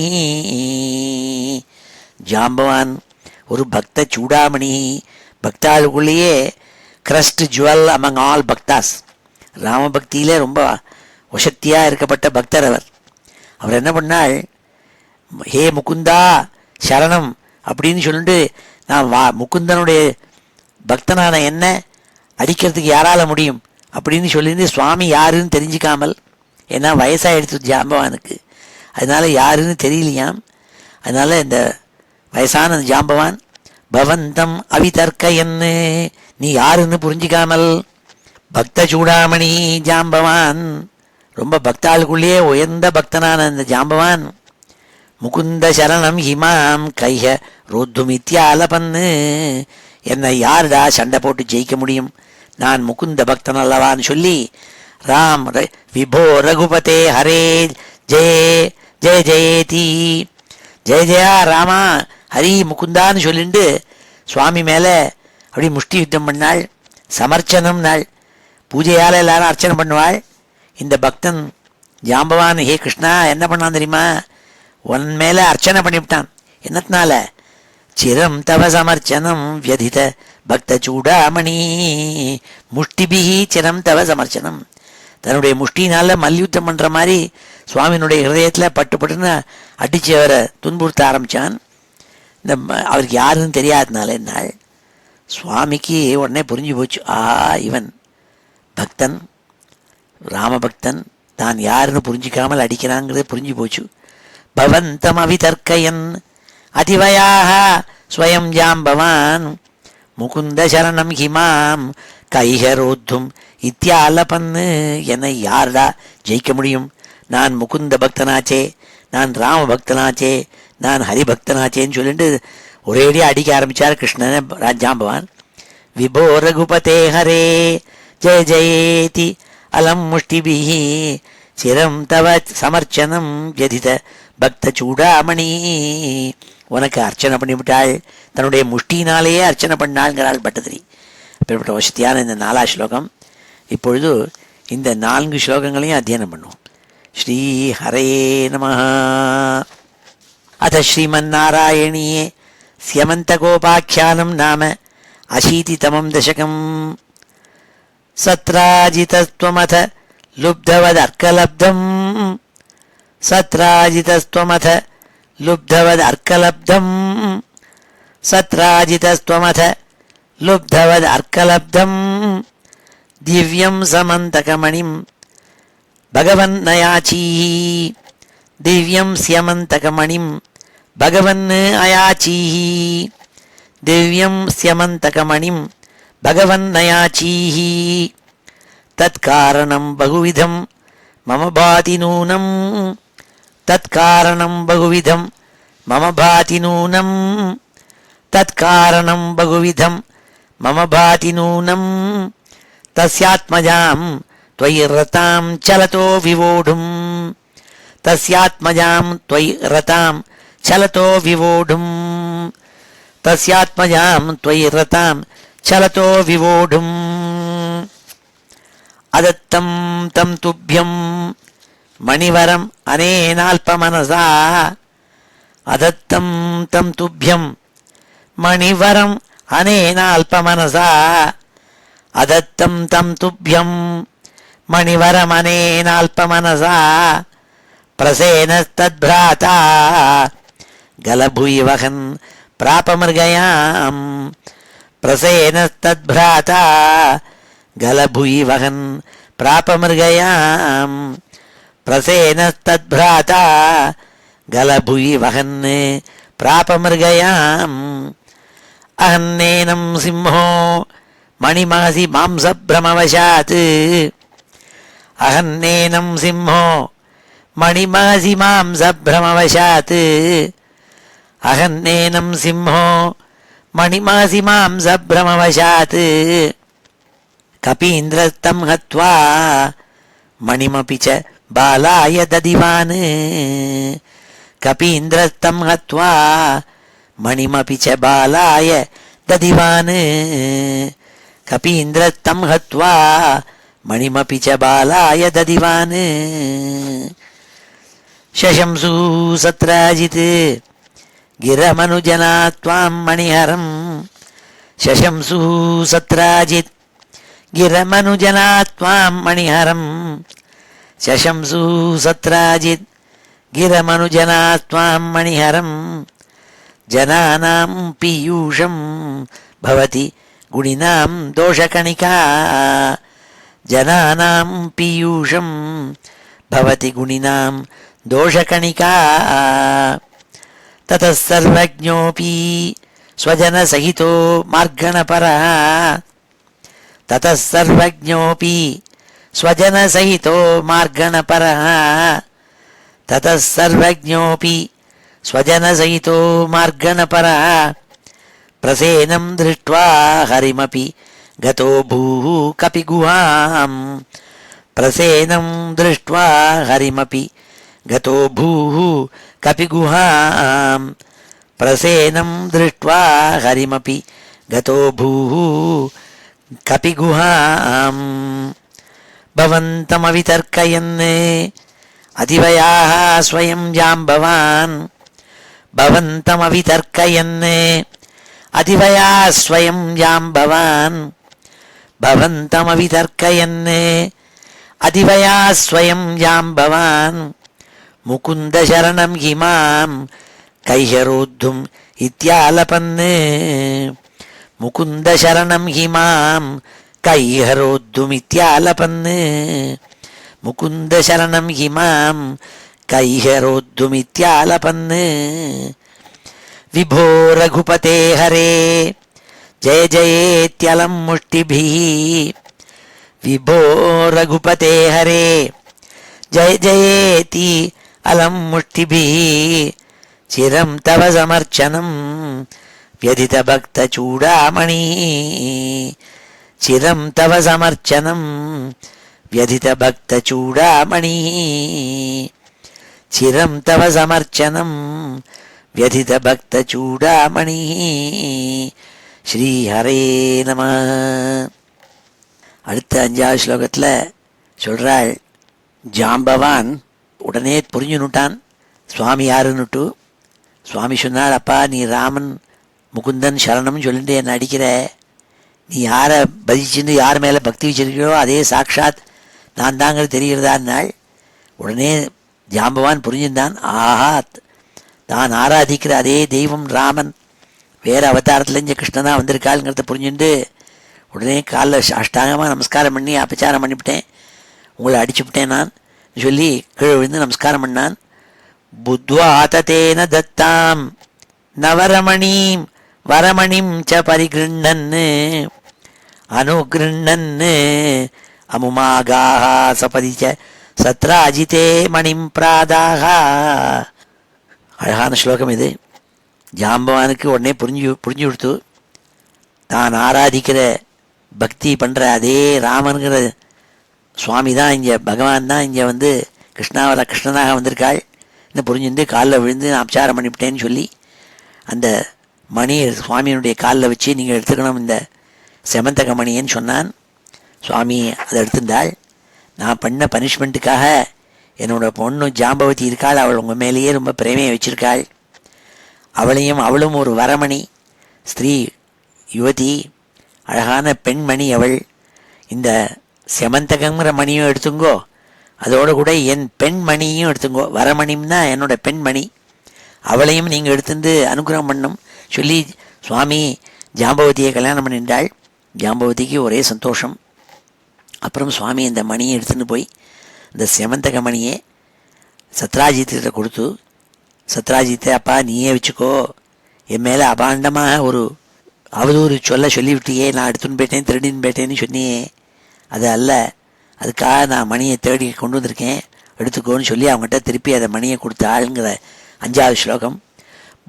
ஜாம்பவான் ஒரு பக்த சூடாமணி, பக்தாளுக்குள்ளேயே கிரஸ்ட் ஜுவல் அமங் ஆல் பக்தாஸ். ராமபக்தியிலே ரொம்ப வசத்தியாக இருக்கப்பட்ட பக்தர் அவர். அவர் என்ன பண்ணாள், ஹே முகுந்தா சரணம் அப்படின்னு சொல்லிட்டு நான் முகுந்தனுடைய பக்தனான என்ன அடிக்கிறதுக்கு யாரால முடியும் அப்படின்னு சொல்லிட்டு சுவாமி யாருன்னு தெரிஞ்சிக்காமல், ஏன்னா வயசாகிடுச்சு ஜாம்பவானுக்கு, அதனால யாருன்னு தெரியலையாம். அதனால இந்த வயசான ஜாம்பவான் பவந்தம் அவிதர்க்கயன்னு, நீ யாருன்னு புரிஞ்சிக்காமல், பக்த சூடாமணி ஜாம்பவான் ரொம்ப பக்தாளுக்குள்ளேயே உயர்ந்த பக்தனான இந்த ஜாம்பவான் முகுந்த சரணம் ஹிமாம் கைய ரோத்துமித்யாலபன்னு, என்னை யாருடா சண்டை போட்டு ஜெயிக்க முடியும், நான் முகுந்த பக்தன் அல்லவான்னு சொல்லி ராம் விபோ ரகுபதே ஹரே ஜெய ஜெய ஜெயேதி ஜெய ஜெயா ராமா ஹரி முகுந்தான்னு சொல்லிட்டு சுவாமி மேலே அப்படி முஷ்டி யுத்தம் பண்ணாள். சமர்ச்சனம் நாள் பூஜையால் எல்லாரும் அர்ச்சனை பண்ணுவாள். இந்த பக்தன் ஜாம்பவான் ஹே கிருஷ்ணா என்ன பண்ணான் தெரியுமா, உன் மேலே அர்ச்சனை பண்ணிவிட்டான். என்னத்தினால, சிரம் தவ சமர்ச்சனம் வியதித பக்த சூடாமணி முஷ்டிபிஹி சிரம் தவ சமர்ச்சனம், தன்னுடைய முஷ்டினால மல்யுத்தம் பண்ணுற மாதிரி சுவாமியினுடைய ஹிருதயத்தில் பட்டு பட்டுன்னு அடித்து அவரை துன்புறுத்த ஆரம்பித்தான். இந்த அவருக்கு யாருன்னு தெரியாதனால என்னாள் சுவாமிக்கு உடனே புரிஞ்சு போச்சு, இவன் பக்தன் ராமபக்தன், தான் யாருன்னு புரிஞ்சிக்காமல் அடிக்கிறாங்கிறது புரிஞ்சு போச்சு. பவந்தம் அவிதர்க்கயன் அதிவயாக ஸ்வயம் ஜாம்பவான் முகுந்த சரணம் ஹிமாம் கைஹரோத்தும் இத்தியாலபன்னு, என்னை யாருடா ஜெயிக்க முடியும், நான் முகுந்த பக்தனாச்சே, நான் ராம பக்தனாச்சே, நான் ஹரிபக்தனாச்சேன்னு சொல்லிட்டு ஒரேடியாக அடிக்க ஆரம்பித்தார் கிருஷ்ணன் ஜாம்பவான். விபோ ரகுபதே ஹரே ஜெய ஜெயேதி அலம் முஷ்டிபிஹி சிரம் தவ சமர்ச்சனம் வியதித பக்த சூடாமணி, உனக்கு அர்ச்சனை பண்ணிவிட்டாள், தன்னுடைய முஷ்டினாலேயே அர்ச்சனை பண்ணாள்ங்கிறாள் பட்டதிரி. அப்படிப்பட்ட வசதியான இந்த 4வது ஸ்லோகம். இப்பொழுது இந்த 4 ஸ்லோகங்களையும் அத்தியனம் பண்ணுவோம். ஸ்ரீ ஹரே நமஹ. அத ஸ்ரீமன்னாராயணியே ஸ்யமந்தகோபாக்கியானம் நாம அசீதிதமம் தசகம். சத்ராஜிதஸ்த்வமத லுப்தவதர்க்கலப்தம் சத்ராஜிதஸ்த்வமத லுப்தவதர்க்கலப்தம் சத்ராஜிதஸ்த்வமத லுப்தவதர்க்கலப்தம் திவ்யம் சமந்தகமணிம் பகவன் அயாச்சீஹி திவ்யம் ஸ்யமந்தகமணிம் பகவன் அயாச்சீஹி திவ்யம் ஸ்யமந்தகமணிம் பகவன் அயாச்சீஹி தத்காரணம் பகுவிதம் மம பாதி நூனம் தத்காரணம் பகுவிதம் மம பாதி நூனம் தத்காரணம் பகுவிதம் மம பாதி நூனம் தஸ்யாத்மஜாம் त्वयि रतां चलतो विवोढुम् तस्यात्मजां त्वयि रतां चलतो विवोढुम् तस्यात्मजां त्वयि रतां चलतो विवोढुम् अदत्तं तं तुभ्यं मणिवरम् अनेनाल्पमनसा अदत्तं तं तुभ्यं मणिवरम् अनेनाल्पमनसा अदत्तं तं तुभ्यं मणिवरमनेनाल्पमनसा प्रसेनस्तद्भ्राता गलभुयि वहन् प्रापमृगयाम् प्रसेनस्तद्भ्राता गलभुयि वहन् प्रापमृगयाम् प्रसेनस्तद्भ्राता गलभुयि वहन् प्रापमृगयाम् अहन्नेनं सिंहो मणिमहसि मांसभ्रमवशात् अहन्नेनं सिंहो मणिमहसि मांसभ्रमवशात् अहन्नेनं सिंहो मणिमहसि मांसभ्रमवशात् कपीन्द्रस्तं हत्वा मणिमपि च बालाय ददिवान् कपीन्द्रस्तं हत्वा मणिमपि च बालाय ददिवान् कपीन्द्रस्तं हत्वा मणिमपि च बालाय ददिवान् शशंसु सत्राजित् गिरमनुजना त्वां मणिहरं शशंसु सत्राजित् गिरमनुजना त्वां मणिहरं शशंसु सत्राजित् गिरमनुजना त्वां मणिहरं जनानां पीयूषं भवति गुणिनां दोषकणिका जनानां पीयूषं भवति गुणिनां दोषकणिका ततः सर्वज्ञोऽपि स्वजनसहितो मार्गणपरः ततः सर्वज्ञोऽपि स्वजनसहितो मार्गणपरः ततः सर्वज्ञोऽपि स्वजनसहितो मार्गणपरः प्रसेनं दृष्ट्वा हरिमपि गतो भूः कपिगुहाम् प्रसेनं दृष्ट्वा हरिमपि गतो भूः कपिगुहाम् प्रसेनं दृष्ट्वा हरिमपि गतो भूः कपिगुहाम् भवन्तमवितर्कयन् अधिवयाः स्वयं जाम्बवान् भवन्तमवितर्कयन् अधिवया स्वयं जाम्बवान् भवन्तमवितर्कयन् अधिवया स्वयं जाम्बवान् मुकुन्दशरणं हि मां कैहरोद्धुम् इत्यालपन् मुकुन्दशरणं हि मां कैहरोद्धुमित्यालपन् मुकुन्दशरणं हि मां कैहरोद्धुमित्यालपन् विभो रघुपते हरे जय जयेत्यलं मुष्टिभिः विभो रघुपते हरे जय जयेति अलं मुष्टिभिः चिरं तव समर्चनं व्यधितभक्तचूडामणि चिरं तव समर्चनं व्यधितभक्तचूडामणि चिरं तव समर्चनं व्यधितभक्तचूडामणि ஸ்ரீஹரே நம. அடுத்த 5வது ஸ்லோகத்தில் சொல்கிறாள், ஜாம்பவான் உடனே புரிஞ்சுனுட்டான் சுவாமி யாருன்னுட்டு. சுவாமி சொன்னார், அப்பா நீ ராமன் முகுந்தன் சரணம்னு சொல்லிட்டு என்னை அடிக்கிற, நீ யாரை பஜிச்சுன்னு யார் மேலே பக்தி வச்சிருக்கியோ அதே சாட்சாத் நான் தாங்கிறது தெரிகிறதான்னாள். உடனே ஜாம்பவான் புரிஞ்சிருந்தான். ஆஹா, தான் ஆராதிக்கிற அதே தெய்வம் ராமன் வேறு அவதாரத்தில் இங்கே கிருஷ்ணனாக வந்திருக்காளுங்கிறத புரிஞ்சுட்டு உடனே காலில் அஷ்டாங்கமாக நமஸ்காரம் பண்ணி அபச்சாரம் பண்ணிவிட்டேன், உங்களை அடிச்சுவிட்டேன் நான் சொல்லி கீழே விழுந்து நமஸ்காரம் பண்ணான். புத்வா ததேன தத்தாம் நவரமணீம் வரமணிம் ச பரிகிருண்ணன் அனுகிருண்ணன் அமுமாகாஹ சபதிச்ச சத்ராஜிதே மணிம் பிராதாக. அழகான ஸ்லோகம் இது. ஜாம்பவானுக்கு உடனே புரிஞ்சு கொடுத்து தான் ஆராதிக்கிற பக்தி பண்ணுற அதே ராமனுங்கிற சுவாமி தான் இங்கே, பகவான் தான் இங்கே வந்து கிருஷ்ணனாக வந்திருக்காள் இன்னும் புரிஞ்சுருந்து காலில் விழுந்து நான் அபச்சாரம் பண்ணிவிட்டேன்னு சொல்லி அந்த மணியை சுவாமியினுடைய காலில் வச்சு நீங்கள் எடுத்துக்கணும் இந்த செமந்தக மணின்னு சொன்னான். சுவாமி அதை எடுத்திருந்தாள். நான் பண்ண பனிஷ்மெண்ட்டுக்காக என்னோட பொண்ணு ஜாம்பவதி இருக்காள், அவள் உங்கள் மேலேயே ரொம்ப பிரேமையை வச்சிருக்காள். அவளும் ஒரு வரமணி ஸ்திரீ யுவதி, அழகான பெண்மணி அவள். இந்த செமந்தகங்கிற மணியும் எடுத்துங்கோ, அதோடு கூட என் பெண்மணியும் எடுத்துங்கோ. வரமணின்னா என்னோட பெண்மணி, அவளையும் நீங்கள் எடுத்துருந்து அனுகிரகம் பண்ணும் சொல்லி சுவாமி ஜாம்பவதியை கல்யாணம் பண்ணிட்டாள். ஜாம்பவதிக்கு ஒரே சந்தோஷம். அப்புறம் சுவாமி இந்த மணியை எடுத்துன்னு போய் இந்த செமந்தக மணியை சத்ராஜித்திட்ட கொடுத்து, சத்ராஜித்தை அப்பா நீயே வச்சுக்கோ, என் மேலே அபாண்டமாக ஒரு அவதூறு சொல்லிவிட்டியே, நான் எடுத்துன்னு போயிட்டேன் திருடின்னு போயிட்டேன்னு சொன்னியே, அது அல்ல, அதுக்காக நான் மணியை தேடி கொண்டு வந்திருக்கேன், எடுத்துக்கோன்னு சொல்லி அவங்ககிட்ட திருப்பி அதை மணியை கொடுத்தாளுங்கிற 5வது ஸ்லோகம்.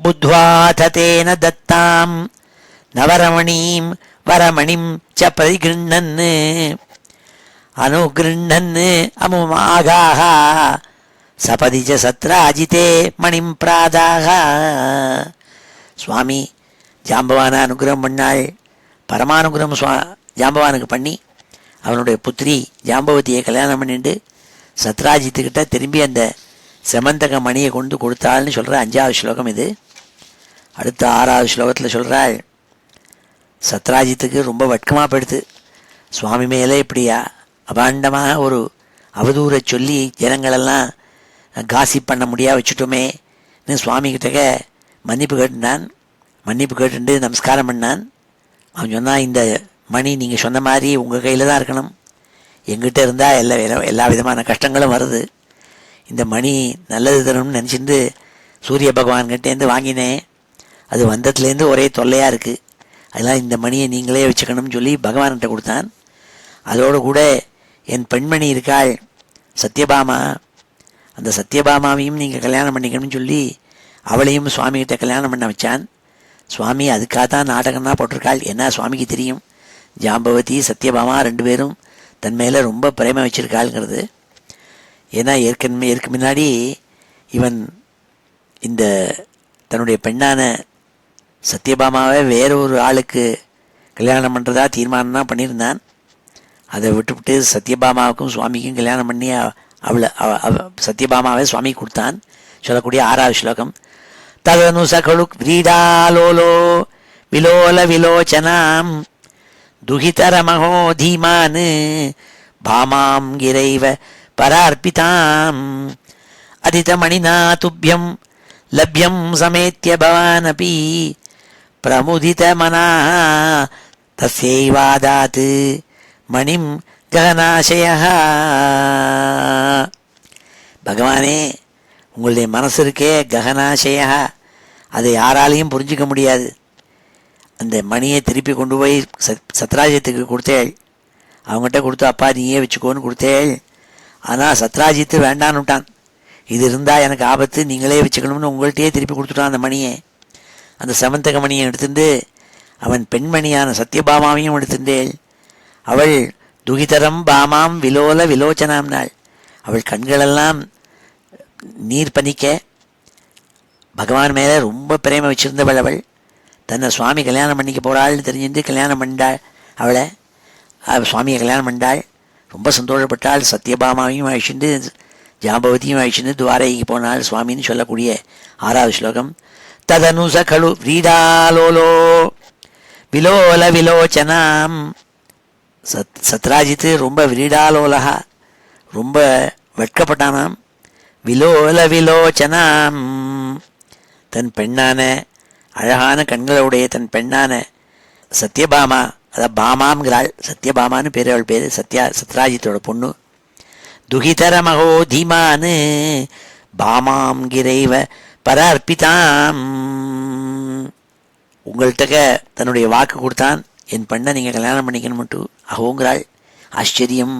புத்வா ததேன தத்தாம் நவரமணீம் வரமணிம் ச பரிகிருண்ணன் அனுகிருண்ணன் அமுமாகாஹ சபதிச்ச சத்ராஜிதே மணிம் பிராதாக. சுவாமி ஜாம்பவானை அனுகிரகம் பண்ணாள். பரமானுகிரகம் ஜாம்பவானுக்கு பண்ணி அவனுடைய புத்திரி ஜாம்பவதியை கல்யாணம் பண்ணிட்டு சத்ராஜித்துக்கிட்ட திரும்பி அந்த செமந்தக மணியை கொண்டு கொடுத்தாள்னு சொல்கிற 5வது ஸ்லோகம் இது. அடுத்த 6வது ஸ்லோகத்தில் சொல்கிறாள், சத்ராஜித்துக்கு ரொம்ப வட்கமாக போயிடுது, சுவாமி மேலே இப்படியா அபாண்டமாக ஒரு அவதூறை சொல்லி ஜனங்களெல்லாம் காசிப் பண்ண முடியாது வச்சுட்டோமேன்னு சுவாமிகிட்ட மன்னிப்பு கேட்டுனான். மன்னிப்பு கேட்டுட்டு நமஸ்காரம் பண்ணான். அவன் சொன்னான், இந்த மணி நீங்கள் சொன்ன மாதிரி உங்கள் கையில் தான் இருக்கணும், எங்கிட்ட இருந்தால் எல்லா விதமான கஷ்டங்களும் வருது, இந்த மணி நல்லது தரணும்னு நினச்சிட்டு சூரிய பகவான்கிட்டேருந்து வாங்கினேன், அது வந்ததுலேருந்து ஒரே தொல்லையாக இருக்குது, அதெல்லாம் இந்த மணியை நீங்களே வச்சுக்கணும்னு சொல்லி பகவான்கிட்ட கொடுத்தான். அதோடு கூட என் பெண்மணி இருக்காள் சத்யபாமா, அந்த சத்யபாமாவையும் நீங்கள் கல்யாணம் பண்ணிக்கணும்னு சொல்லி அவளையும் சுவாமிகிட்ட கல்யாணம் பண்ண வச்சான். சுவாமி அதுக்காக தான் நாடகம்னா போட்டிருக்காள். என்ன சுவாமிக்கு தெரியும் ஜாம்பவதி சத்யபாமா 2 பேரும் தன் மேலே ரொம்ப பிரேமை வச்சிருக்காளுங்கிறது. ஏன்னா ஏற்கு முன்னாடி இவன் இந்த தன்னுடைய பெண்ணான சத்யபாமாவை வேற ஒரு ஆளுக்கு கல்யாணம் பண்ணுறதா தீர்மானம் தான் பண்ணியிருந்தான். அதை விட்டுவிட்டு சத்யபாமாவுக்கும் சுவாமிக்கும் கல்யாணம் பண்ணி அவளை சத்யபாமாவை சுவாமி கொடுத்தான். சொல்லக்கூடிய 6வது ஸ்லோகம். ததனு சகலு கிரீடாலோலோ விலோல விலோச்சனாம் துஹிதரமஹோ தீமான் பாமாம் கிரைவ பரார்ப்பிதாம் அதிதமணினா துப்யம் லப்யம் சமேத்ய பவானபி பிரமுதிதமனாः தஸ்யைவாதாத் மணிம் ககனாசயः. பகவானே, உங்களுடைய மனசு இருக்கே ககனாசயா, அதை யாராலையும் புரிஞ்சிக்க முடியாது. அந்த மணியை திருப்பி கொண்டு போய் சத்ராஜித்துக்கு கொடுத்தேள். அவங்ககிட்ட கொடுத்து அப்பா நீயே வச்சுக்கோன்னு கொடுத்தேள். ஆனால் சத்ராஜித்து வேண்டான்னுட்டான். இது இருந்தால் எனக்கு ஆபத்து, நீங்களே வச்சுக்கணும்னு உங்கள்கிட்டயே திருப்பி கொடுத்துட்டான் அந்த மணியை. அந்த செமந்தக மணியை எடுத்துட்டு அவன் பெண்மணியான சத்யபாமாவையும் எடுத்துட்டேள். அவள் துகிதரம் பாமாம் விலோல விலோச்சனாம்னாள். அவள் கண்களெல்லாம் நீர் பனிக்க பகவான் மேலே ரொம்ப பிரேமை வச்சிருந்தவள். அவள் தன்னை சுவாமி கல்யாணம் பண்ணிக்க போகிறாள்னு தெரிஞ்சுட்டு கல்யாணம் பண்ணாள். அவளை சுவாமியை கல்யாணம் பண்ணாள். ரொம்ப சந்தோஷப்பட்டாள். சத்யபாமாவையும் அழிச்சுட்டு ஜாம்பவதியும் அழிச்சுட்டு துவாரைக்கு போனாள் சுவாமின்னு சொல்லக்கூடிய 6வது ஸ்லோகம். ததனு சகலு விரீடாலோலோ விலோல விலோச்சனாம். சத்ராஜித்து ரொம்ப விரீடாலோலகா, ரொம்ப வெட்கப்பட்டானாம். விலோல விலோச்சனாம், தன் பெண்ணான அழகான கண்களுடைய தன் பெண்ணான சத்யபாமா, அதாவது பாமாங்கிறாள், சத்யபாமான்னு பேர், அவள் பேர் சத்ராஜித்தோட பொண்ணு. துகிதரமகோ தீமானு பாமாம் கிரைவ பரார்ப்பிதாம். உங்கள்கிட்ட தன்னுடைய வாக்கு கொடுத்தான், என் பெண்ணை நீங்கள் கல்யாணம் பண்ணிக்கணும்ட்டு. அகோங்கிறாள். ஆச்சரியம்,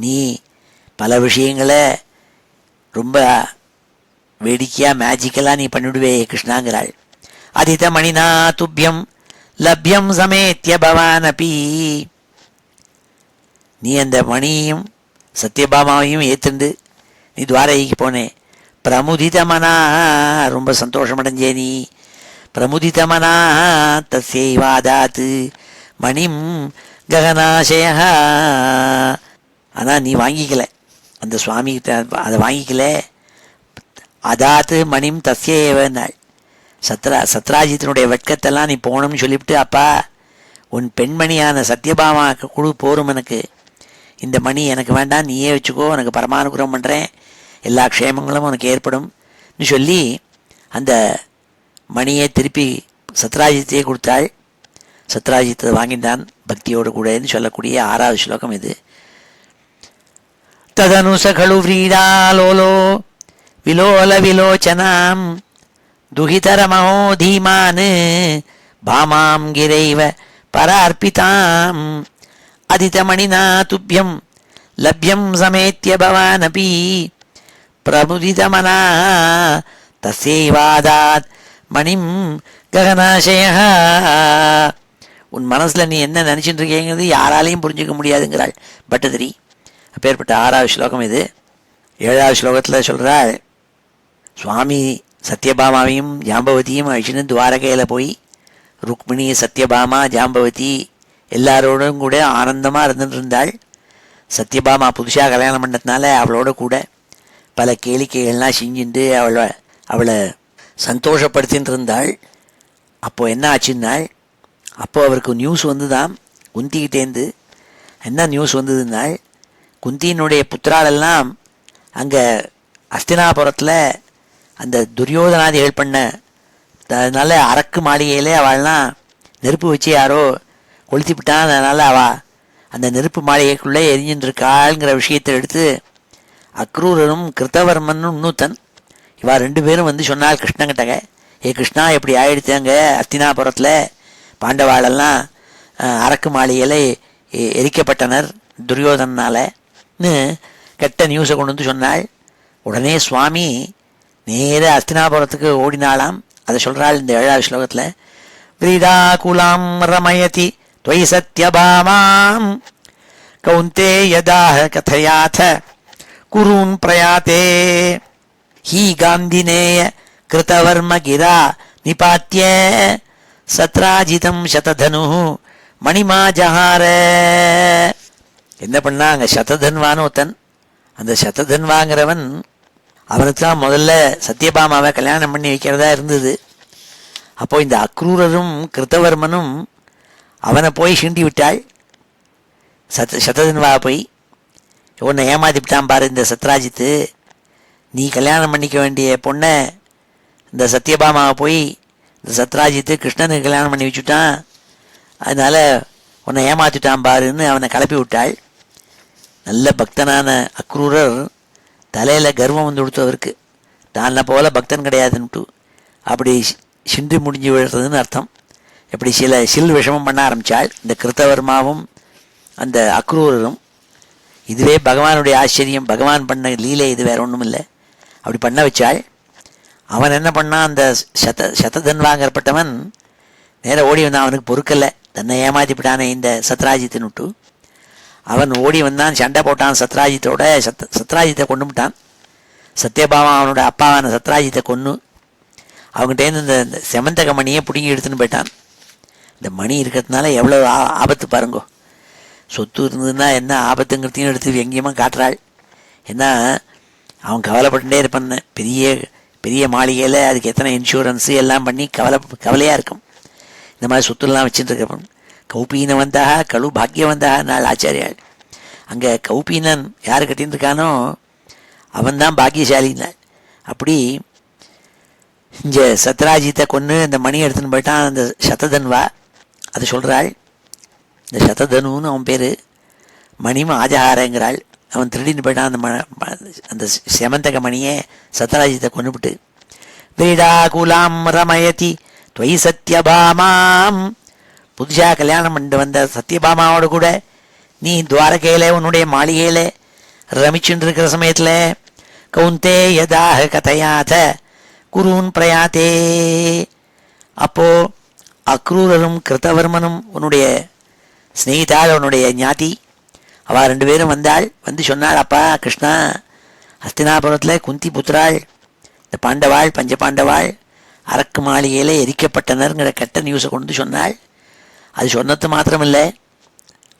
நீ பல விஷயங்களை ரொம்ப வேடிக்கையாக மேஜிக்கலாக நீ பண்ணிவிடுவே கிருஷ்ணாங்கிறாள். அதித மணினா துப்பியம் லப்யம் சமேத்திய பவானபி. நீ அந்த மணியையும் சத்யபாமாவையும் ஏத்துண்டு நீ துவாரகைக்கு போனே. பிரமுதிதமனா, ரொம்ப சந்தோஷம் அடைஞ்சே நீ. பிரமுதிதமனா தஸ்யைவாதாத்து மணிம் ககனாசய. ஆனால் நீ வாங்கிக்கல, அந்த சுவாமி அதை வாங்கிக்கல. அதாத்து மணிம் தஸ்யேவனாள். சத்ராஜித்தினுடைய வெட்கத்தெல்லாம் நீ போகணும்னு சொல்லிவிட்டு, அப்பா உன் பெண்மணியான சத்யபாமாவுக்கு குழு போரும், எனக்கு இந்த மணி எனக்கு வேண்டாம், நீயே வச்சுக்கோ, உனக்கு பரமானுகிரகம் பண்ணுறேன், எல்லா க்ஷேமங்களும் உனக்கு ஏற்படும் சொல்லி அந்த மணியை திருப்பி சத்ராஜித்தையே கொடுத்தாள். சத்ராஜித்தை வாங்கிட்டான் பக்தியோடு கூடன்னு சொல்லக்கூடிய 6வது ஸ்லோகம் இது. ததனு சகலு விரீடாலோலோ விலோல விலோச்சனாம் துகிதரமோ தீமான் பாமாம் கிரைவ பரார்ப்பிதாம். அதிதமணினா துப்பியம் லப்யம் சமேத்திய பவானபி பிரமுதிதமனா தஸ்யைவாதாத் மணிம் ககனாசய. உன் மனசில் நீ என்ன நினச்சிட்டு இருக்கேங்கிறது யாராலையும் புரிஞ்சுக்க முடியாதுங்கிறாள் பட்டதிரி. அப்பேற்பட்ட 6வது ஸ்லோகம் இது. 7வது ஸ்லோகத்தில் சொல்கிறாள், சுவாமி சத்யபாமாவையும் ஜாம்பவதியும் அழிச்சுன்னு துவாரகையில் போய் ருக்மிணி சத்யபாமா ஜாம்பவதி எல்லாரோடும் கூட ஆனந்தமாக இருந்துட்டு இருந்தாள். சத்யபாமா புதுசாக கல்யாணம் பண்ணதுனால அவளோட கூட பல கேளிக்கைகள்லாம் செஞ்சுட்டு அவளை சந்தோஷப்படுத்தின்னு இருந்தாள். அப்போது என்ன ஆச்சுன்னாள், அப்போது அவருக்கு நியூஸ் வந்துதான் குந்திக்கிட்டேருந்து. என்ன நியூஸ் வந்ததுன்னாள், குந்தியினுடைய புத்திராலெல்லாம் அங்கே அஸ்தினாபுரத்தில் அந்த துரியோதனாதிகள் பண்ண அதனால அரக்கு மாளிகையில் அவள்லாம் நெருப்பு வச்சு யாரோ கொளுத்தி விட்டான். அதனால் அவள் அந்த நெருப்பு மாளிகைக்குள்ளே எரிஞ்சுட்டு இருக்காளுங்கிற விஷயத்தை எடுத்து அக்ரூரரும் கிருத்தவர்மனும் இன்னூத்தன் இவா 2 பேரும் வந்து சொன்னால் கிருஷ்ணங்கிட்டக, ஏ கிருஷ்ணா எப்படி ஆயிடுத்தாங்க அஸ்தினாபுரத்தில் பாண்டவாளெல்லாம் அரக்கு மாளிகையில் எரிக்கப்பட்டனர் துரியோதனால்னு கெட்ட நியூஸை கொண்டு வந்து சொன்னாள். உடனே சுவாமி நேர அஸ்தினாபுரத்துக்கு ஓடினாலாம். அதை சொல்கிறாள் இந்த 7வது ஸ்லோகத்தில். விரீடாகுலாம் ரமயதி त्वयि सत्यभामां कौन्तेयदाह कथयाथ कुरून् प्रयाते ही गान्धिनेय कृतवर्म गिरा निपात्य சத்ராஜிதம் சததனு மணிமா ஜஹார. என்ன பண்ணா, அங்கே சததன்வான்னு ஒருத்தன், அந்த சததன்வாங்கிறவன் அவனுக்கு தான் முதல்ல சத்யபாமாவை கல்யாணம் பண்ணி வைக்கிறதா இருந்தது. அப்போது இந்த அக்ரூரரும் கிருத்தவர்மனும் அவனை போய் சீண்டி விட்டாள். சததன்வா போய் உன்னை ஏமாத்திவிட்டான் பாரு இந்த சத்ராஜித்து, நீ கல்யாணம் பண்ணிக்க வேண்டிய பொண்ணை இந்த சத்யபாமாவை போய் இந்த சத்ராஜித்து கிருஷ்ணனுக்கு கல்யாணம் பண்ணி வச்சுட்டான், அதனால் உன்னை ஏமாற்றிட்டான் பாருன்னு அவனை கிளப்பி விட்டாள். நல்ல பக்தனான அக்ரூரர் தலையில் கர்வம் வந்து கொடுத்தவருக்கு, தானை போல பக்தன் கிடையாதுன்ட்டு அப்படி சின்றி முடிஞ்சு விடுறதுன்னு அர்த்தம். எப்படி சில் விஷமம் பண்ண ஆரம்பித்தாள் இந்த கிருத்தவர்மாவும் அந்த அக்ரூரரும். இதுவே பகவானுடைய ஆச்சரியம், பகவான் பண்ண லீலை, இது வேற ஒன்றும் இல்லை. அப்படி பண்ண வச்சாள். அவன் என்ன பண்ணான், அந்த சததன்வாங்கப்பட்டவன் நேராக ஓடி வந்தான். அவனுக்கு பொறுக்கலை, தன்னை ஏமாத்திவிட்டானே இந்த சத்ராஜித்துன்னுட்டு. அவன் ஓடி வந்தான், சண்டை போட்டான் சத்ராஜித்தோட. சத்ராஜித்தை கொண்டுட்டான். சத்யபாமா அவனோட அப்பாவான சத்ராஜித்தை கொன்று அவங்ககிட்டேருந்து இந்த செமந்தக மணியை பிடுங்கி எடுத்துன்னு போயிட்டான். இந்த மணி இருக்கிறதுனால எவ்வளோ ஆபத்து பாருங்கோ. சொத்து இருந்ததுன்னா என்ன ஆபத்துங்கிறதையும் எடுத்து எங்கேயுமா காட்டுறாள். ஏன்னா அவன் கவலைப்பட்டுட்டே இருப்பான். பெரிய பெரிய மாளிகையில் அதுக்கு எத்தனை இன்சூரன்ஸு எல்லாம் பண்ணி கவலையாக இருக்கும். இந்த மாதிரி சொத்துலாம் வச்சுட்டு இருக்கப்பன் கௌபீனவந்தாக கழு பாக்கியவந்தாக நாள் ஆச்சாரியாள். அங்கே கௌபீனன் யார் கட்டின்னு இருக்கானோ அவன்தான் பாக்கியசாலின்னாள். அப்படி இங்கே சத்ராஜித்தை கொன்று அந்த மணி எடுத்துன்னு போயிட்டான் அந்த சததன்வா. அது சொல்கிறாள். இந்த சததனுன்னு அவன் பேர். மணியும் ஆஜஹாரங்கிறாள். அவன் திருடின்னு போயிட்டான் அந்த செமந்தக மணியே சத்ராஜித்தை கொண்டுபிட்டு. விரீடாகுலாம் ரமயதி துவை சத்யபாமாம். புதுசாக கல்யாணம் பண்ணிட்டு வந்த சத்யபாமாவோட கூட நீ துவாரகையில் உன்னுடைய மாளிகையில் ரமிச்சுட்டு இருக்கிற சமயத்தில் கவுந்தே யதாக கதையாத குருன் பிரயாத்தே. அப்போ அக்ரூரரும் கிருத்தவர்மனும் உன்னுடைய ஸ்நேகிதாள் உன்னுடைய ஞாதி அவள் 2 பேரும் வந்தாள். வந்து சொன்னாள், அப்பா கிருஷ்ணா ஹஸ்தினாபுரத்தில் குந்தி புத்திராள் இந்த பாண்டவாள் பஞ்ச பாண்டவாள் அரக்கு மாளிகையில் எரிக்கப்பட்டனர்ங்கிற கெட்ட நியூஸை கொண்டு சொன்னாள். அது சொன்னது மாத்திரமில்லை,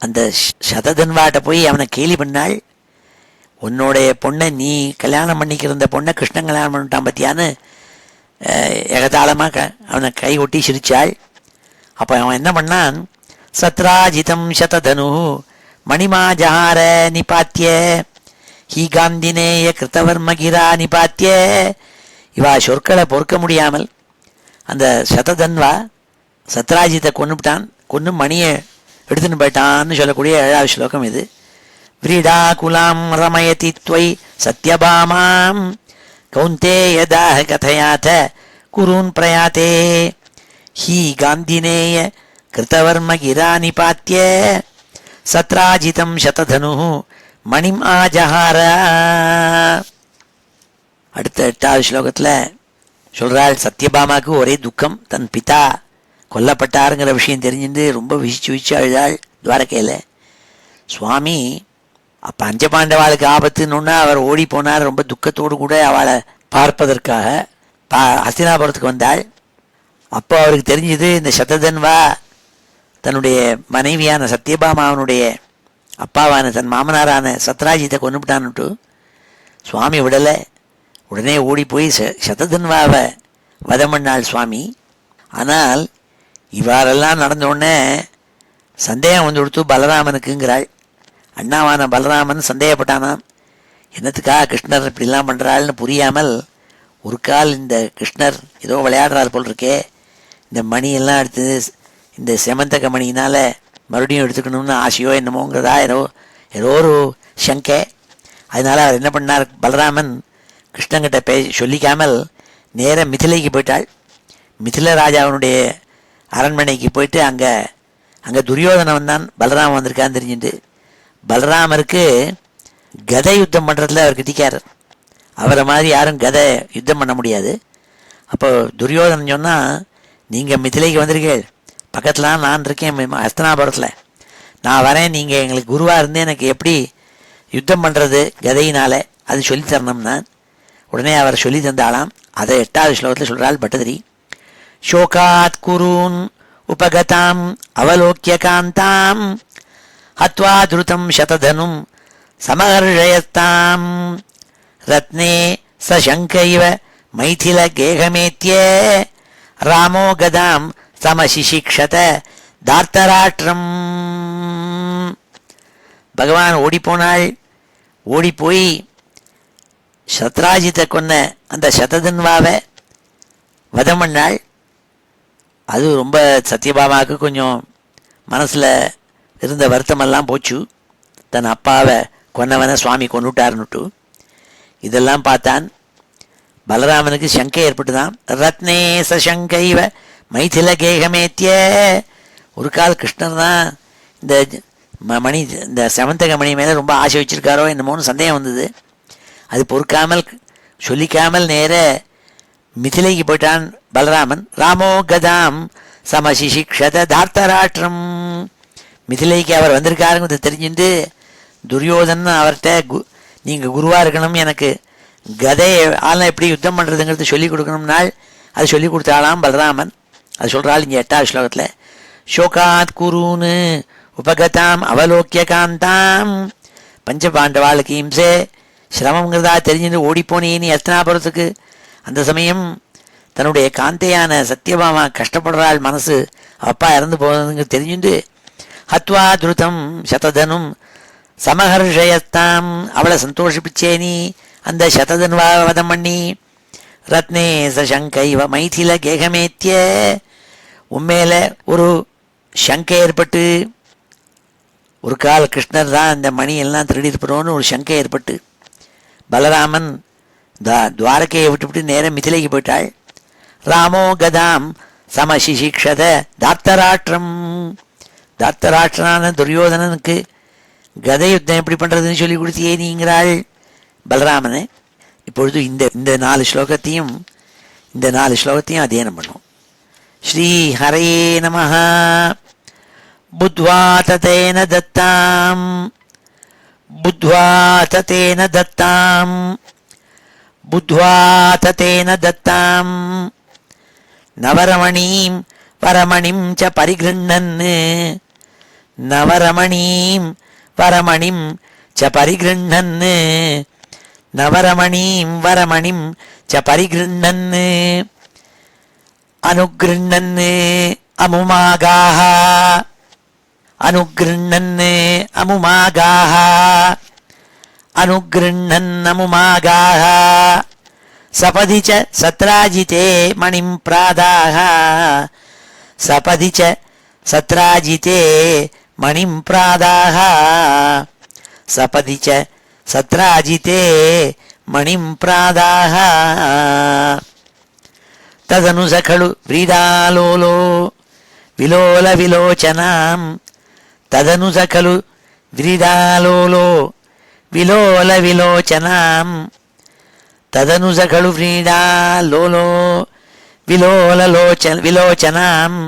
அந்த சததன்வாட்ட போய் அவனை கேலி பண்ணாள். உன்னுடைய பொண்ணை நீ கல்யாணம் பண்ணிக்கிருந்த பொண்ணை கிருஷ்ணன் கல்யாணம் பண்ணிட்டான் பத்தியான்னு எகதாளமாக அவனை கை ஒட்டி சிரிச்சாள். அப்போ அவன் என்ன பண்ணான், சத்ராஜிதம் சததனு மணிமா ஜஹார நிபாத்திய ஹி காந்தினேய கிருத்தவர்மகிரா நிபாத்திய. இவா சொற்களை பொறுக்க முடியாமல் அந்த சததன்வா சத்ராஜித்தை கொன்னுவிட்டான். கொன்று மணியை எடுத்துன்னு போயிட்டான்னு சொல்லக்கூடிய 7வது ஸ்லோகம் இது. விரீடா குலாம் ரமயதி துவை சத்யபாமாம் கௌந்தே யதாக கதையாத குருன் பிரயாத்தே ஹி காந்தினேய கிருத்தவர்மகிரா நிபாத்திய சத்ராஜிதம் சததனு மணிம் ஆஜஹார. அடுத்த 8வது ஸ்லோகத்தில் சொல்கிறாள், சத்யபாமாவுக்கு ஒரே துக்கம். தன் பிதா கொல்லப்பட்டாருங்கிற விஷயம் தெரிஞ்சுட்டு ரொம்ப விசிச்சு அழுதாள் துவாரகையில். சுவாமி பஞ்சபாண்டவாளுக்கு ஆபத்துன்னு அவர் ஓடி போனார். ரொம்ப துக்கத்தோடு கூட அவளை பார்ப்பதற்காக ஹஸ்தினாபுரத்துக்கு வந்தாள். அப்போ அவருக்கு தெரிஞ்சது இந்த சததன்வா தன்னுடைய மனைவியான சத்யபாமாவனுடைய அப்பாவான தன் மாமனாரான சத்ராஜித்தை கொண்டுவிட்டான்னுட்டு சுவாமி விடலை. உடனே ஓடி போய் சததன்வாவை வதம் பண்ணாள் சுவாமி. ஆனால் இவ்வாறெல்லாம் நடந்தோடனே சந்தேகம் வந்து கொடுத்து பலராமனுக்குங்கிறாள். அண்ணாவான பலராமன் சந்தேகப்பட்டானான். என்னத்துக்காக கிருஷ்ணர் இப்படிலாம் பண்ணுறாள்னு புரியாமல் ஒரு கால் இந்த கிருஷ்ணர் ஏதோ விளையாடுறார் போல் இருக்கே, இந்த மணியெல்லாம் எடுத்து இந்த செமந்தக மணியினால் மறுபடியும் எடுத்துக்கணும்னு ஆசையோ என்னமோங்கிறதா ஏதோ ஒரு சங்கை. அதனால் அவர் என்ன பண்ணார், பலராமன் கிருஷ்ணங்கிட்ட சொல்லிக்காமல் நேராக மிதிலைக்கு போயிட்டாள். மிதில ராஜாவனுடைய அரண்மனைக்கு போயிட்டு அங்கே துரியோதனன் வந்தான். பலராமன் வந்திருக்கான்னு தெரிஞ்சுட்டு பலராமருக்கு கதை யுத்தம் பண்ணுறதுல அவர் கிட்டிக்கார். அவரை மாதிரி யாரும் கதை யுத்தம் பண்ண முடியாது. அப்போ துரியோதனன் சொன்னால், நீங்கள் மிதிலைக்கு வந்திருக்கீள், பக்கத்தில் நான் இருக்கேன் ஹஸ்தினாபுரத்தில், நான் வரேன், நீங்கள் எங்களுக்கு குருவாக இருந்து எனக்கு எப்படி யுத்தம் பண்ணுறது கதையினால் அது சொல்லித்தரணும்னா. உடனே அவர் சொல்லி தந்தாலாம். அதை 8வது ஸ்லோகத்தில் சொல்கிறாள் பட்டதிரி. ஷோகாத் குருன் உபகதாம் அவலோக்கிய காந்தாம் ஹத்வா துருதம் சததனும் சமஹர்ஷயஸ்தாம் ரத்னே சசங்கைவ மைதில கேகமேத்ய ராமோ கதாம் சமசிஷிக்ஷத தார்த்தராஷ்டிரம். பகவான் ஓடிப்போனாள். ஓடிப்போய் சத்ராஜித்தை கொன்ன அந்த சததன்வாவை வதம் பண்ணாள். அது ரொம்ப சத்யபாமாவுக்கு கொஞ்சம் மனசில் இருந்த வருத்தமெல்லாம் போச்சு. தன் அப்பாவை கொன்னவனை சுவாமி கொண்டுட்டாருன்னுட்டு இதெல்லாம் பார்த்தான். பலராமனுக்கு சங்கை ஏற்பட்டுதான். ரத்னே சசங்கைவ மைதில கேகமேத்திய. ஒரு கால் கிருஷ்ணர் தான் இந்த மணி இந்த செமந்தக மணி மேலே ரொம்ப ஆசை வச்சிருக்காரோ என்னமோன்னு சந்தேகம் வந்தது. அது பொறுக்காமல் சொல்லிக்காமல் நேர மிதிலைக்கு போயிட்டான் பலராமன். ராமோ கதாம் சமசிஷிக்ஷத தார்த்தராஷ்டிரம். மிதிலைக்கு அவர் வந்திருக்காருங்கிறது தெரிஞ்சுட்டு துரியோதனன் அவர்கிட்ட நீங்கள் குருவாக இருக்கணும், எனக்கு கதை ஆள்லாம் எப்படி யுத்தம் பண்ணுறதுங்கிறது சொல்லிக் கொடுக்கணும்னால் அது சொல்லி கொடுத்தாலாம் பலராமன். அது சொல்கிறாள் இங்கே 8வது ஸ்லோகத்தில். ஷோகாத் குருன்னு உபகதாம் அவலோக்கிய காந்தாம். பஞ்ச பாண்டவாளுக்கு இம்சே சிரமங்கிறதா தெரிஞ்சுட்டு ஓடிப்போனே நீ ஹஸ்தினாபுரத்துக்கு. அந்த சமயம் தன்னுடைய காந்தையான சத்தியபாமா கஷ்டப்படுறாள், மனசு அப்பா இறந்து போனதுங்க தெரிஞ்சுண்டு ஹத்வா துருதம் சததனும் சமஹர்ஷயஸ்தாம், அவளை சந்தோஷிப்பிச்சேனி அந்த சததன்வா வதம் பண்ணி. ரத்னே சசங்கைவ மைதில கேகமேத்திய, உண்மையில ஒரு சங்கை ஏற்பட்டு, ஒரு கால் கிருஷ்ணர் தான் இந்த மணியெல்லாம் திருடிருப்போன்னு ஒரு சங்கை ஏற்பட்டு பலராமன் துவாரகையை விட்டுவிட்டு நேரம் மிதிலைக்கு போயிட்டாள். ராமோ கதாம் சமசிஷிக்ஷத தார்த்தராஷ்டிரம், தார்த்தராஷ்டிரனான துரியோதனனுக்கு கதை யுத்தம் எப்படி பண்ணுறதுன்னு சொல்லி கொடுத்தியே நீங்கிறாள் பலராமனை. இப்பொழுது இந்த 4 ஸ்லோகத்தையும் அத்தியனம் பண்ணும். ஸ்ரீ ஹரயே நமஹ. புத்வா ததேன தத்தாம், புத்வா ததேன தத்தாம், புத்வா ததேன தத்தாம், நவரமணீம் வரமணிம் ச பரிகிருண்ணன், நவரமணீம் வரமணிம் ச பரிகிருண்ணன், நவரமணீம் வரமணிம் ச பரிகிருண்ணன், அனுகிருண்ணன் அமுமாகாஹ, அனுகிருண்ணன் அமுமாகாஹ, அனுகிருண்ணன் அமுமாகாஹ, சபதி ச சத்ராஜிதே மணிம் பிராதாஹ, சபதி ச சத்ராஜிதே மணிம் பிராதாஹ, சபதி ச சத்ராஜிதே மணிம் பிராதாஹ. ததனு சகலு व्रीडालोलो விலோல விலோச்சனாம், ததனு சகலு व्रीडालोलो விலோல விலோச்சனாம், ததனு சகலு व्रीडालोलो விலோச்சனாம்,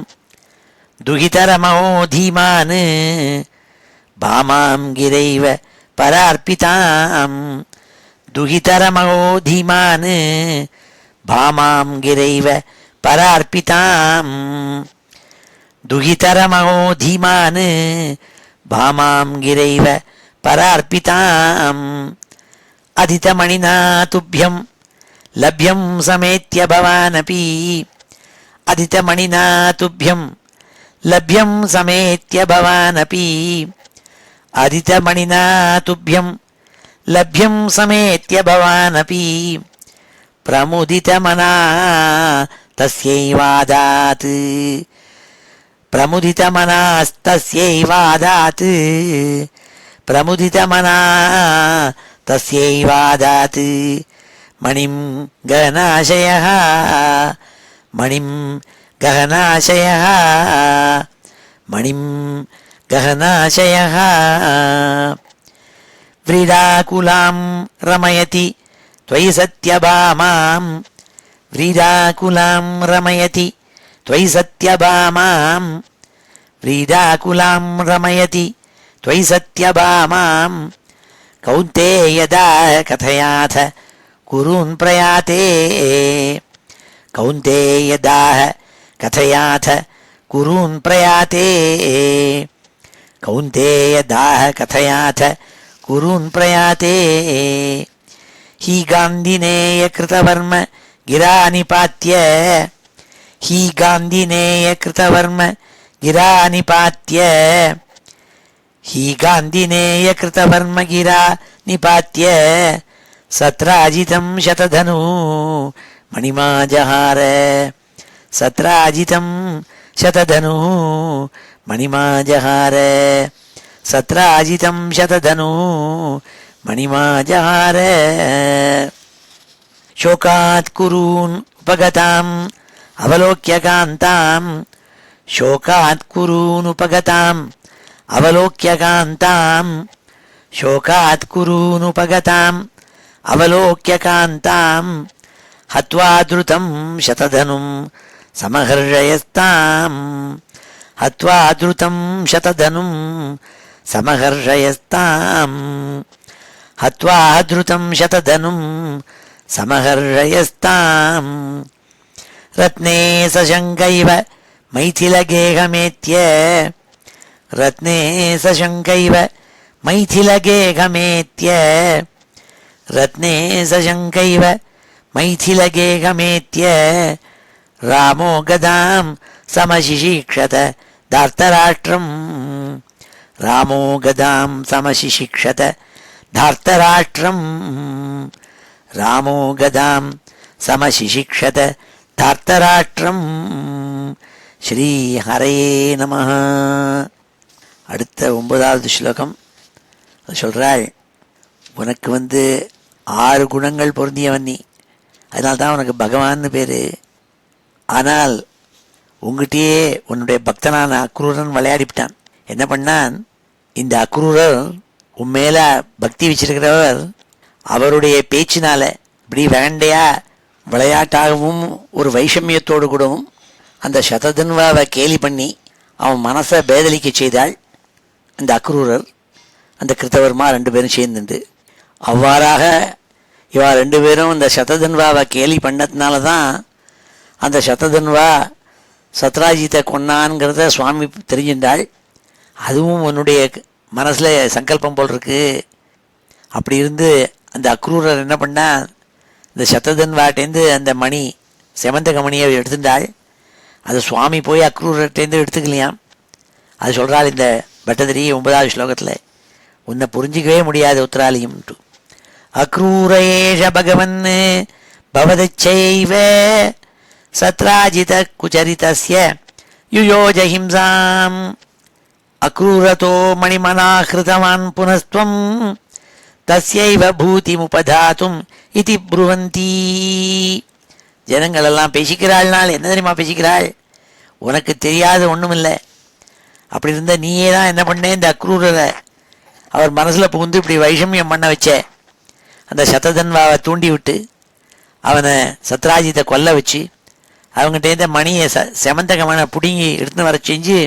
துகிதரமோ தீமான் பாமாம் கிரைவ பரார்ப்பிதாம், துகிதரமோ தீமான் பாமாம் கிரைவ பரார்ப்பிதாம், துகிதரமோ தீமான் பாமாம் கிரைவ பரார்ப்பிதாம். அதிதமணினா துப்யம் லப்யம் சமேத்ய பவானபி, அதிதமணினா துப்யம் லப்யம் சமேத்ய பவானபி, அதிதமணினா துப்யம் லப்யம் சமேத்ய பவானபி, பிரமுதிதமனா தஸ்யைவாதாத், பிரமுதிதமனாஸ்தஸ்யைவாதாத், பிரமுதிதமனா தஸ்யைவாதாத், மணிம் ககனாசயः, மணிம் ககனாசயः, மணிம் ககனாசயः. व्रीडाकुलां रमयति त्वयि सत्यभामां, व्रीडाकुलां रमयति त्वयि सत्यभामां, व्रीडाकुलां रमयति त्वयि सत्यभामां, कौन्तेयदा कथयाथ कुरून् प्रयाते, कौन्तेयदा कथयाथ कुरून् प्रयाते, कौन्तेयदा कथयाथ कुरून् प्रयाते. ही गान्धिनेय कृतवर्म गिरा निपात्य, ही गान्धिनेय कृतवर्म गिरा निपात्य, ही गान्धिनेय कृतवर्म गिरा निपात्य, सत्राजितं शतधनु मणिमा जहार, सत्राजितं शतधनु मणिमा जहार, सत्राजितं शतधनु मणिमा जहार. शोकात् कुरून् उपगताम् अवलोक्य कान्ताम्, शोकात् कुरून् उपगताम् अवलोक्य कान्ताम्, शोकात् कुरून् उपगताम् अवलोक्य कान्ताम्, हत्वा द्रुतं शतधनुं समहर्षयस्ताम्, हत्वा द्रुतं शतधनुं समहर्षयस्ताम्, हत्वा द्रुतं शतधनुं समहर्षयस्ताम्. रत्ने सशङ्कैव मैथिलगेहमेत्य, रत्ने सशङ्कैव मैथिलगेहमेत्य, रत्ने सशङ्कैव मैथिलगेहमेत्य, ராமோ கதாம் சமசிஷீக்ஷத தார்த்தராஷ்டிரம். ராமோ கதாம் சமசிஷீக்ஷத தார்த்தராஷ்டிரம். ராமோ கதாம் சமசிஷீக்ஷத தார்த்தராஷ்டிரம். ஸ்ரீ ஹரயே நமஹ. அடுத்த 9வது ஸ்லோகம் சொல்கிறாள், உனக்கு 6 குணங்கள் பொருந்தியவன் நீ, அதனால்தான் உனக்கு பகவான்னு பேர். ஆனால் உங்ககிட்டயே உன்னுடைய பக்தனான அக்ரூரன் விளையாடிவிட்டான். என்ன பண்ணான், இந்த அக்ரூரர் உண்மையில பக்தி வச்சிருக்கிறவர் அவருடைய பேச்சினால இப்படி வேண்டையா விளையாட்டாகவும் ஒரு வைஷமியத்தோடு கூடவும் அந்த சததன்வாவை கேலி பண்ணி அவன் மனசை பேதலிக்க செய்தாள் அந்த அக்ரூரர் அந்த கிருத்தவர்மா 2 பேரும் சேர்ந்துண்டு. அவ்வாறாக இவா 2 பேரும் இந்த சததன்வாவை கேலி பண்ணதுனால தான் அந்த சததன்வா சத்ராஜித்தை கொன்னான்ங்கிறத சுவாமி தெரிஞ்சின்றாள். அதுவும் உன்னுடைய மனசில் சங்கல்பம் போல் இருக்கு. அப்படி இருந்து அந்த அக்ரூரர் என்ன பண்ணா, இந்த சததன்வாட்டேருந்து அந்த மணி செமந்தக மணியை எடுத்துட்டாள். அது சுவாமி போய் அக்ரூரர்ட்டேருந்து எடுத்துக்கலையாம். அது சொல்கிறாள் இந்த பட்டதிரி 9வது ஸ்லோகத்தில், உன்னை புரிஞ்சிக்கவே முடியாது உத்தராலியும். அக்ரூரேஷ பகவன் பவதச்சைவ சத்ராஜித குச்சரிதஸ்ய யுயோஜ ஹிம்சாம் அக்ரூரதோ மணிமனாஹிருதவான் புனஸ்த்வம் தஸ்யைவ பூதிமுபதாதும் இதி ப்ருவந்தி. ஜனங்களெல்லாம் பேசிக்கிறாள்னால் என்ன தெரியுமா பேசிக்கிறாள், உனக்கு தெரியாத ஒன்றுமில்லை. அப்படி இருந்த நீயே தான் என்ன பண்ணே, இந்த அக்ரூரரை அவர் மனசில் புகுந்து இப்படி வைஷமியம் பண்ண வச்ச. அந்த சததன்வாவை தூண்டி விட்டு அவனை சத்ராஜித்தை கொல்ல வச்சு அவங்ககிட்ட மணியை செமந்தகமனை பிடுங்கி எடுத்துன்னு வர செஞ்சு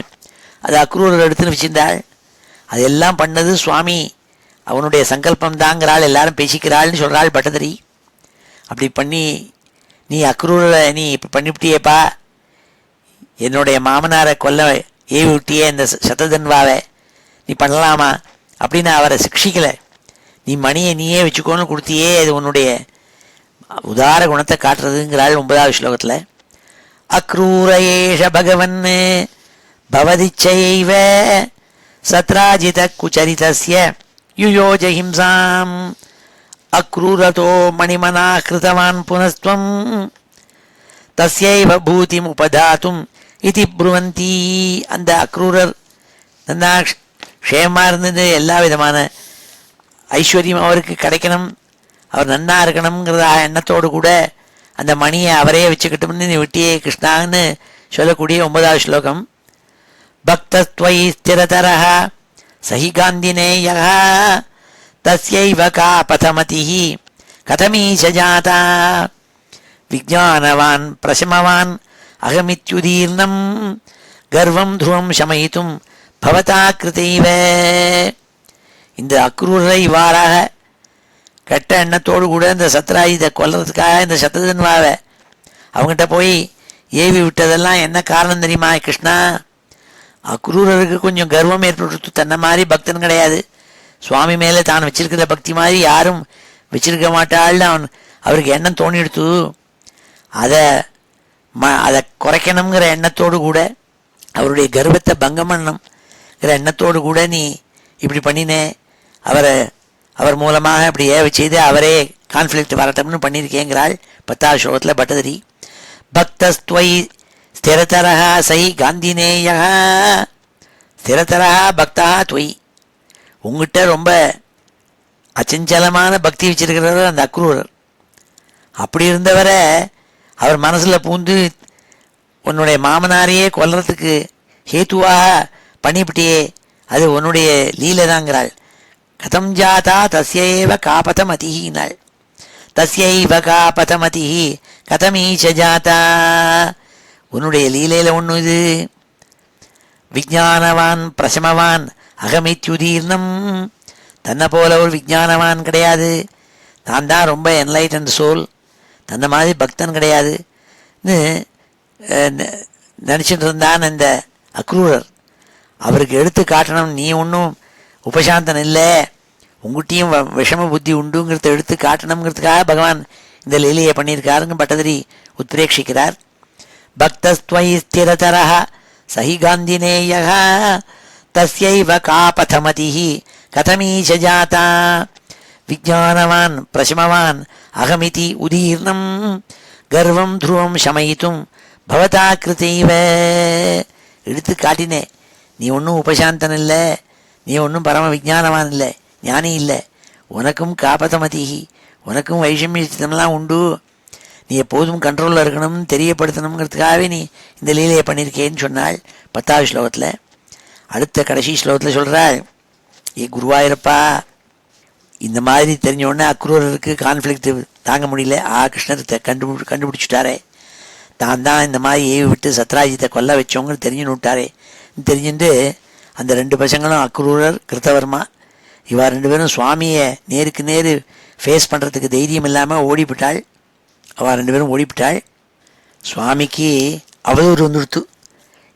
அது அக்ரூரர் எடுத்துன்னு வச்சிருந்தாள். அதெல்லாம் பண்ணது சுவாமி அவனுடைய சங்கல்பம் தாங்கிறாள், எல்லாரும் பேசிக்கிறாள்னு சொல்கிறாள் பட்டதிரி. அப்படி பண்ணி நீ அக்ரூரரை நீ இப்போ பண்ணிவிட்டியேப்பா, என்னுடைய மாமனாரை கொல்ல ஏவி விட்டியே இந்த சததன்வாவை, நீ பண்ணலாமா அப்படின்னு அவரை சிக்ஷிக்கலை. நீ மணியை நீயே வச்சுக்கோன்னு கொடுத்தியே, அது உன்னுடைய உதார குணத்தை காட்டுறதுங்கிறாள் 9வது ஸ்லோகத்தில். அக்ரூரேஷ பகவன் பவதிச்சைவ சத்ராஜித குச்சரிதஸ்ய யுயோஜ ஹிம்சாம் அக்ரூரதோ மணிமனா கிருதவான் புனஸ்த்வம் தஸ்யைவ பூதிம் உபதாதும் இதி ப்ருவந்தி. அந்த அக்ரூரர் நல்லா க்ஷேமாக இருந்தது, எல்லா விதமான ஐஸ்வர்யம் அவருக்கு கிடைக்கணும், அவர் நன்னா இருக்கணுங்கிறத எண்ணத்தோடு கூட அந்த மணியை அவரே வச்சுக்கிட்டோம்னு நீ விட்டியே கிருஷ்ணான்னு சொல்லக்கூடிய 9வது ஸ்லோகம். பக்தஸ்த்வயி ஸ்திரதரஹ சஹி காந்தினேயஹ தஸ்யைவ கா பதமதிஹி கதமீஷ ஜாதா விஜானவான் பிரசமவான் அகமித்யுதீர்ணம் கர்வம் துருவம் சமயித்தும் பவதா கிருதைவ. இந்த அக்ரூரை இவ்வாறாக கெட்ட எண்ணத்தோடு கூட இந்த சத்ராஜித்தை கொல்றதுக்காக இந்த சததன்வாவை அவங்ககிட்ட போய் ஏவி விட்டதெல்லாம் என்ன காரணம் தெரியுமா கிருஷ்ணா? அக்ரூரருக்கு கொஞ்சம் கர்வம் ஏற்பட்டு, தன்னை மாதிரி பக்தன் கிடையாது, சுவாமி மேலே தான் வச்சிருக்கிற பக்தி மாதிரி யாரும் வச்சிருக்க மாட்டாள்னு அவருக்கு எண்ணம் தோணி எடுத்து அதை குறைக்கணுங்கிற எண்ணத்தோடு கூட அவருடைய கர்வத்தை பங்கம் பண்ணணுங்கிற எண்ணத்தோடு கூட நீ இப்படி பண்ணினே, அவர் மூலமாக இப்படி ஏவ செய்து அவரே கான்ஃப்ளிக்ட் வரட்டும்னு பண்ணியிருக்கேங்கிறாள் 10வது ஸ்லோகத்தில் பட்டதிரி. பக்தஸ்த்வயி ஸ்திரதரஹ சை காந்தினேயஹ. ஸ்திரதரஹ பக்தா துவயி, உங்ககிட்ட ரொம்ப அச்சஞ்சலமான பக்தி வச்சிருக்கிறவர் அந்த அக்ரூரர். அப்படி இருந்தவரை அவர் மனசில் பூந்து உன்னுடைய மாமனாரையே கொல்றதுக்கு ஹேத்துவாக பண்ணிவிட்டியே, அது உன்னுடைய லீலைதாங்கிறாள். கதம் ஜாதா தஸ்யைவ காபதமதிஹினாள். தஸ்யைவ காபதமதிஹி கதமீச்ச ஜாதா. உன்னுடைய லீலையில் ஒன்று இது. விஜானவான் பிரசமவான் அகமித்யுதீர்ணம். தன்னை போல ஒரு விஜானவான் கிடையாது, நான் தான் ரொம்ப என்லைட்டன்ட் சோல், தன்னை மாதிரி பக்தன் கிடையாதுன்னு நினச்சிட்டு இருந்தான் இந்த அக்ரூரர். அவருக்கு எடுத்து காட்டணும், நீ ஒன்றும் உபசாந்தன் இல்லை, உங்கள்கிட்டையும் விஷம புத்தி உண்டுங்கிறத எடுத்து காட்டணுங்கிறதுக்காக பகவான் இந்த லீலையை பண்ணியிருக்காருங்க பட்டதிரி உத்பிரேட்சிக்கிறார். பக்தஸ்த்வயி ஸ்திரதரஹ சஹி காந்தினேயஹ தஸ்யைவ காபதமதிஹி கதமீஷ ஜாதா விஜானவான் பிரசமவான் அகமிதி உதீர்ணம் கர்வம் துருவம் சமயித்தும் பவதா கிருதைவ. எடுத்து காட்டினேன், நீ ஒன்றும் உபசாந்தன் இல்லை, நீ ஒன்றும் பரம விஜானவான் இல்லை, ஞானி இல்லை, உனக்கும் காபதமதிஹி, உனக்கும் வைஷமியத்தனம்லாம் உண்டு, நீ எப்போதும் கண்ட்ரோலில் இருக்கணும்னு தெரியப்படுத்தணுங்கிறதுக்காகவே நீ இந்த லீலையை பண்ணியிருக்கேன்னு சொன்னாள் 10வது ஸ்லோகத்தில். அடுத்த கடைசி ஸ்லோகத்தில் சொல்கிறாள், ஏ குருவாயூரப்பா, இந்த மாதிரி தெரிஞ்ச உடனே அக்ரூரருக்கு கான்ஃப்ளிக்ட் தாங்க முடியல. கிருஷ்ணர் கண்டுபிடிச்சிட்டாரே, தான் தான் இந்த மாதிரி ஏவி விட்டு சத்ராஜித்தை கொல்ல வச்சவங்கன்னு தெரிஞ்சுன்னு விட்டாரே. தெரிஞ்சுட்டு அந்த 2 பசங்களும் அக்ரூரர் கிருத்தவர்மா இவா 2 பேரும் சுவாமியை நேருக்கு நேரு ஃபேஸ் பண்ணுறதுக்கு தைரியம் இல்லாமல் ஓடிவிட்டாள். அவள் 2 பேரும் ஓடிவிட்டாள். சுவாமிக்கு அவதூறு வந்துடுத்து,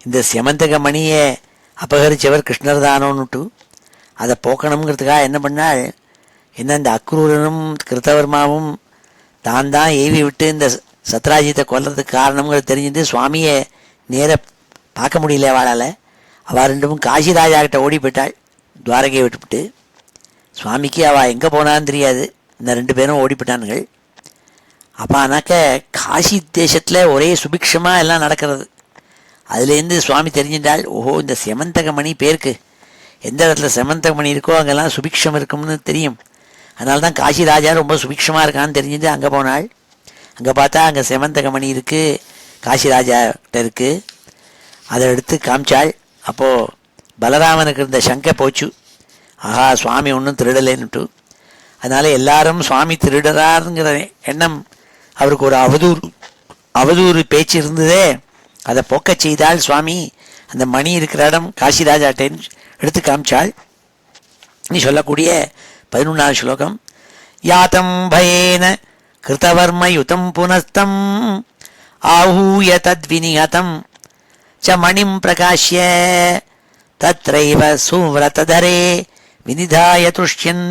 இந்த செமந்தக மணியை அபகரித்தவர் கிருஷ்ணர் தானோன்னுட்டு. அதை போக்கணுங்கிறதுக்காக என்ன பண்ணாள், என்ன இந்த அக்ரூரனும் கிருத்தவர்மாவும் தான் தான் ஏவி விட்டு இந்த சத்ராஜித்தை கொல்றதுக்கு காரணம்ங்கிறது தெரிஞ்சுட்டு சுவாமியை நேர பார்க்க முடியல அவளால். அவள் 2 காசி ராஜா கிட்ட ஓடி போயிட்டாள், துவாரகையை விட்டுவிட்டு. சுவாமிக்கு அவள் எங்கே போனான்னு தெரியாது, இந்த 2 பேரும் ஓடி போயிட்டானுங்கள். அப்போ ஆனாக்க காசி தேசத்தில் ஒரே சுபிக்ஷமாக எல்லாம் நடக்கிறது. அதுலேருந்து சுவாமி தெரிஞ்சின்றாள், ஓஹோ இந்த செமந்தகமணி பேருக்கு எந்த இடத்துல செமந்தகமணி இருக்கோ அங்கெல்லாம் சுபிக்ஷம் இருக்கும்னு தெரியும். அதனால தான் காசி ராஜா ரொம்ப சுபிக்ஷமாக இருக்கான்னு தெரிஞ்சுட்டு அங்கே போனாள். அங்கே பார்த்தா அங்கே செமந்தகமணி இருக்குது, காசி ராஜாக்கிட்ட இருக்குது. அதை எடுத்து காமிச்சாள். அப்போது பலராமனுக்கு இருந்த சங்கை போச்சு, ஆஹா சுவாமி ஒன்றும் திருடலைன்னுட்டு. அதனால் எல்லாரும் சுவாமி திருடறாருங்கிற எண்ணம் அவருக்கு ஒரு அவதூறு பேச்சு இருந்ததே, அதை போக்க செய்தால் சுவாமி அந்த மணி இருக்கிற இடம் காசிராஜாட்டேன்னு எடுத்து காமிச்சாள். நீ சொல்லக்கூடிய 11வது ஸ்லோகம், யாத்தம் பயேன கிருத்தவர்மயுதம் புனஸ்தம் ஆஹூய தத்விநிஹதம் ச மணிம் பிரகாஷ்ய தத்ரைவ சுவ்ரததரே வினிதாய துஷ்யன்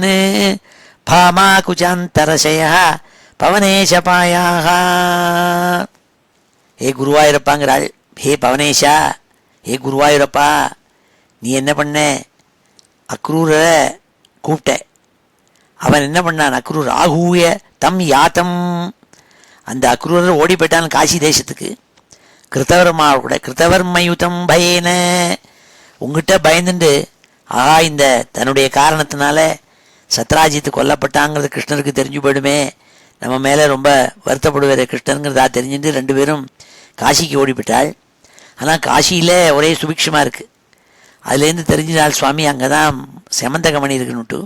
பாமா குஜாந்தரசய பவனேஷபாயாக. ஏ குருவாயூரப்பாங்கிறாள், ஹே பவனேஷா, ஏ குருவாயூரப்பா, நீ என்ன பண்ண, அக்ரூரை கூப்பிட்ட. அவன் என்ன பண்ணான், அக்ரூர் ஆகூய தம் யாத்தம், அந்த அக்ரூரர் ஓடி போயிட்டான் காசி தேசத்துக்கு. கிருத்தவர்மாவோட கிருத்தவர்மயுதம் பயேன, உங்ககிட்ட பயந்துண்டு இந்த தன்னுடைய காரணத்தினால சத்ராஜித்து கொல்லப்பட்டாங்கிறது கிருஷ்ணருக்கு தெரிஞ்சு போயிடுமே, நம்ம மேலே ரொம்ப வருத்தப்படுவார் கிருஷ்ணருங்கிறதா தெரிஞ்சுட்டு 2 பேரும் காசிக்கு ஓடிவிட்டாள். ஆனால் காசியில் ஒரே சுபிக்ஷமாக இருக்குது. அதுலேருந்து தெரிஞ்சினாள் சுவாமி அங்கே தான் செமந்தகமணி இருக்குன்னுட்டு.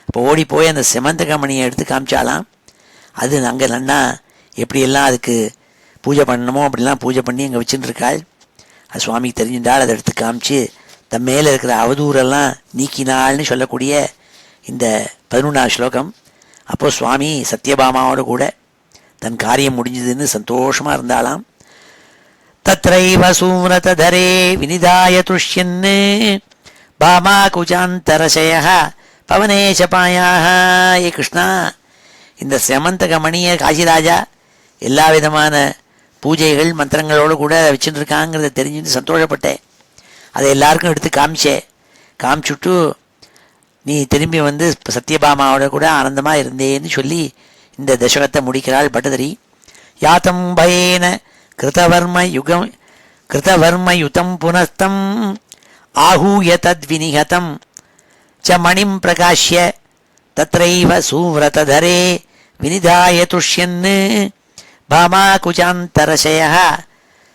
அப்போ ஓடி போய் அந்த செமந்தகமணியை எடுத்து காமிச்சாலாம். அது அங்கே நன்னா எப்படியெல்லாம் அதுக்கு பூஜை பண்ணணுமோ அப்படிலாம் பூஜை பண்ணி அங்கே வச்சுட்டுருக்காள். அது சுவாமிக்கு தெரிஞ்சின்றால் அதை எடுத்து காமிச்சு தன் மேலே இருக்கிற அவதூறெல்லாம் நீக்கினாள்னு சொல்லக்கூடிய இந்த 11வது ஸ்லோகம். அப்போது சுவாமி சத்யபாமாவோட கூட தன் காரியம் முடிஞ்சதுன்னு சந்தோஷமாக இருந்தாலாம். தத்ரைவ சூனததரே வினிதாய துஷ்யன் பாமா குஜாந்தரசய பவனேஷபாயாக. ஏ கிருஷ்ணா, இந்த செமந்தகமணியை காசிராஜா எல்லா விதமான பூஜைகள் மந்திரங்களோடு கூட வச்சுட்டுருக்காங்கிறத தெரிஞ்சுட்டு சந்தோஷப்பட்டேன். அதை எல்லாருக்கும் எடுத்து காமிச்சுட்டு நீ திரும்பி வந்து சத்யபாமாவோட கூட ஆனந்தமாக இருந்தேன்னு சொல்லி இந்த தசகத்தை முடிக்கிறாள் பட்டதரி. யாத்தம் பயேன கிருத்தவர்மயுதம் புனஸ்தம் ஆஹூய தத்விநிஹதம் ச மணிம் பிரகாஷ்ய தத்ரைவ சூவ்ரததரே வினிதாய துஷ்யன் பாமா குஜாந்தரசய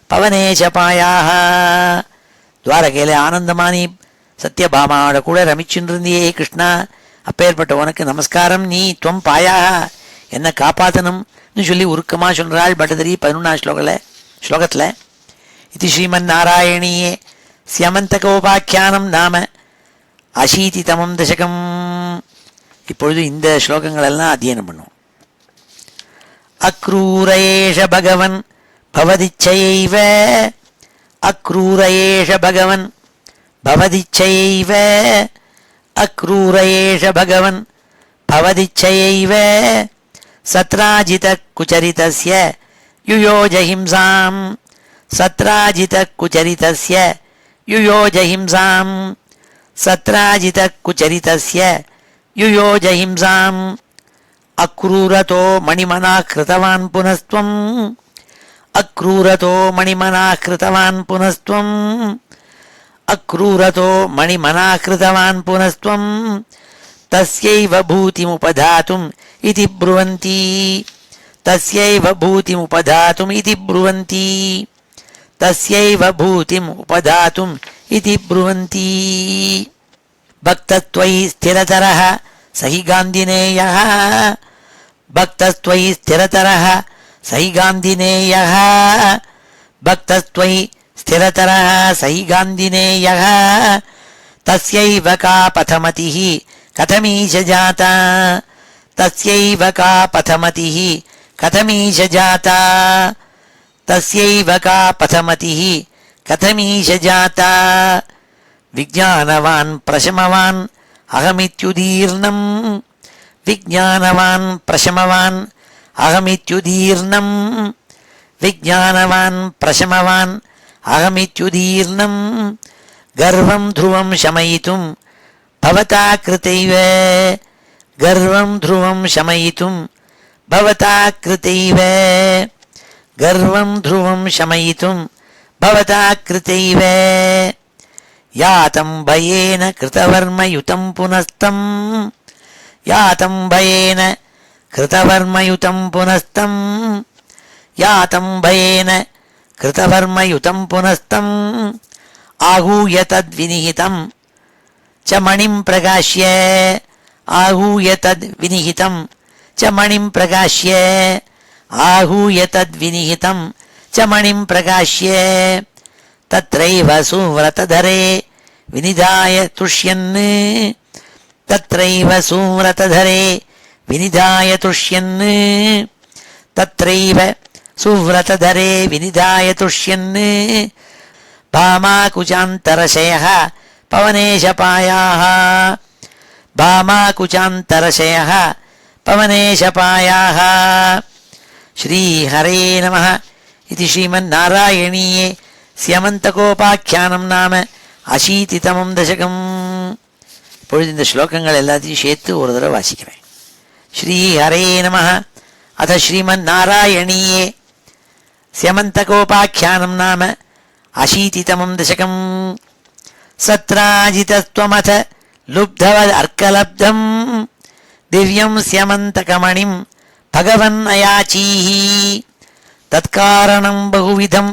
பவனேஷபாயாக. துவாரகையில் ஆனந்தமானி சத்யபாமாவோட கூட ரமிச்சுன்னு இருந்தியே கிருஷ்ணா, அப்பேற்பட்ட உனக்கு நமஸ்காரம். நீ துவம் பாயாக, என்னை காப்பாற்றணும்னு சொல்லி உருக்கமாக சொல்கிறாள் பட்டதரி 11வது ஸ்லோகத்தில். இது ஸ்ரீமன் நாராயணியே சியமந்தகோபாக்கியானம் நாம அசீதிதமம் தசகம். இப்பொழுது இந்த ஸ்லோகங்களெல்லாம் அத்தியனம் பண்ணுவோம். அக்ரூரேஷ பகவன் பவதிச்சைவ, அக்ரூரேஷ பகவன் பவதிச்சைவ, அக்ரூரேஷ பகவன் பவதிச்சைவ சத்ராஜித குச்சரிதஸ்ய யுயோஜ ஹிம்சாம் சத்ராஜித குச்சரிதஸ்ய யுயோஜஹிம்சாம் சத்ராஜித குச்சரிதஸ்ய யுயோஜஹிம்சாம் அக்ரூரதோ மணிமனா கிருதவான் புனஸ்த்வம் அக்ரூரதோ மணிமனா கிருதவான் புனஸ்த்வம் அக்ரூரதோ மணிமனா கிருதவான் புனஸ்த்வம் தஸ்யைவ பூதிமுபதாதும் இதி ப்ருவந்தி தஸ்யைவ பூதிமுபதாதும் இதி ப்ருவந்தி தஸ்யைவ பூதிமுபதாதும் இதி ப்ருவந்தி பக்தத்வயி ஸ்திரதரஹ சஹி காந்திநேயः பக்தத்வயி ஸ்திரதரஹ சஹி காந்திநேயः பக்தத்வயி ஸ்திரதரஹ சஹி காந்திநேயः தஸ்யைவ கா பதமதிः கதமீஷ ஜாதா தஸ்யைவ கா பதமதிः கதமீஷ ஜாதா தஸ்யைவ கா பதமதிः கதமீஷ ஜாதா விஜ்ஞானவான் பிரசமவான் அகமித்யுதீர்ணம் விஜ்ஞானவான் பிரசமவான் அகமித்யுதீர்ணம் விஜ்ஞானவான் பிரசமவான் அகமித்யுதீர்ணம் கர்வம் த்ருவம் சமயித்தும் பவதா கிருதைவ கர்வம் த்ருவம் சமயித்தும் பவதா கிருதைவ கர்வம் த்ருவம் சமயித்தும் பவதா கிருதைவ யாதம் பயேன கிருதவர்மயுதம் புனஸ்தம் யாதம் பயேன கிருதவர்மயுதம் புனஸ்தம் யாதம் பயேன கிருதவர்மயுதம் புனஸ்தம் आहूय तद्विनिहितं च मणिं प्रकाश्य आहूय तद्विनिहितं च मणिं प्रकाश्य आहूय तद्विनिहितं च मणिं प्रकाश्य तत्रैव सुव्रतधरे विनिधाय तुष्यन् तत्रैव सुव्रतधरे विनिधाय तुष्यन् तत्रैव सुव्रतधरे विनिधाय तुष्यन् भामाकुचान्तरशयः पवनेशपायाः भामाकुचान्तरशयः पवनेशपायाः श्रीहरे नमः इति श्रीमन्नारायणीये स्यमन्तकोपाख्यानं नाम अशीतितमं दशकम् இப்பொழுது இந்த ஸ்லோகங்கள் எல்லாத்தையும் சேர்த்து ஒரு தடவை வாசிக்கிறேன். ஸ்ரீஹரே நமः அத ஸ்ரீமன்னாராயணீயே ஸ்யமந்தகோபாख्यानं नाम अशीतितमं दशकम् सत्राजितस्त्वमथ लुब्धवदर्कलब्धं दिव्यं स्यमन्तकमणिं भगवन् अयाचीः तत्कारणं बहुविधं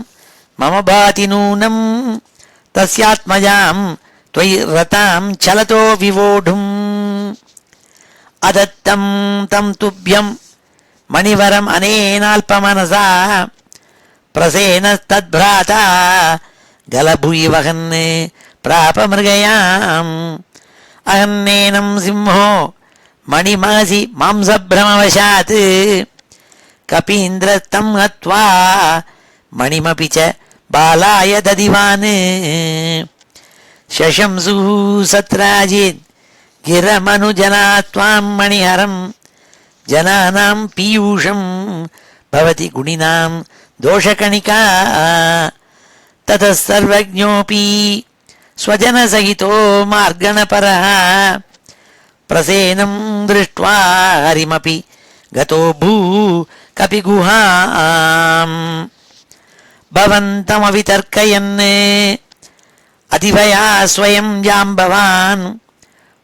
मम भाति नूनं तस्यात्मजां त्वयि रतां चलतो विवोढुम् अदत्तं तं तुभ्यं मणिवरम् अनेनाल्पमनसा प्रसेनस्तद्भ्राता गलभुयि वहन् प्रापमृगयाम् अहन्नेनं सिंहो मणिमहसि मांसभ्रमवशात् कपीन्द्रस्तं हत्वा मणिमपि च बालाय ददिवान् शशंसुः सत्राजित् गिरमनुजना त्वां मणिहरं जनानां पीयूषं भवति गुणिनां दोषकणिका ततः सर्वज्ञोऽपि स्वजनसहितो मार्गणपरः प्रसेनं दृष्ट्वा हरिमपि गतो भू कपिगुहाम् भवन्तमवितर्कयन् अतिवया स्वयं जाम्बवान्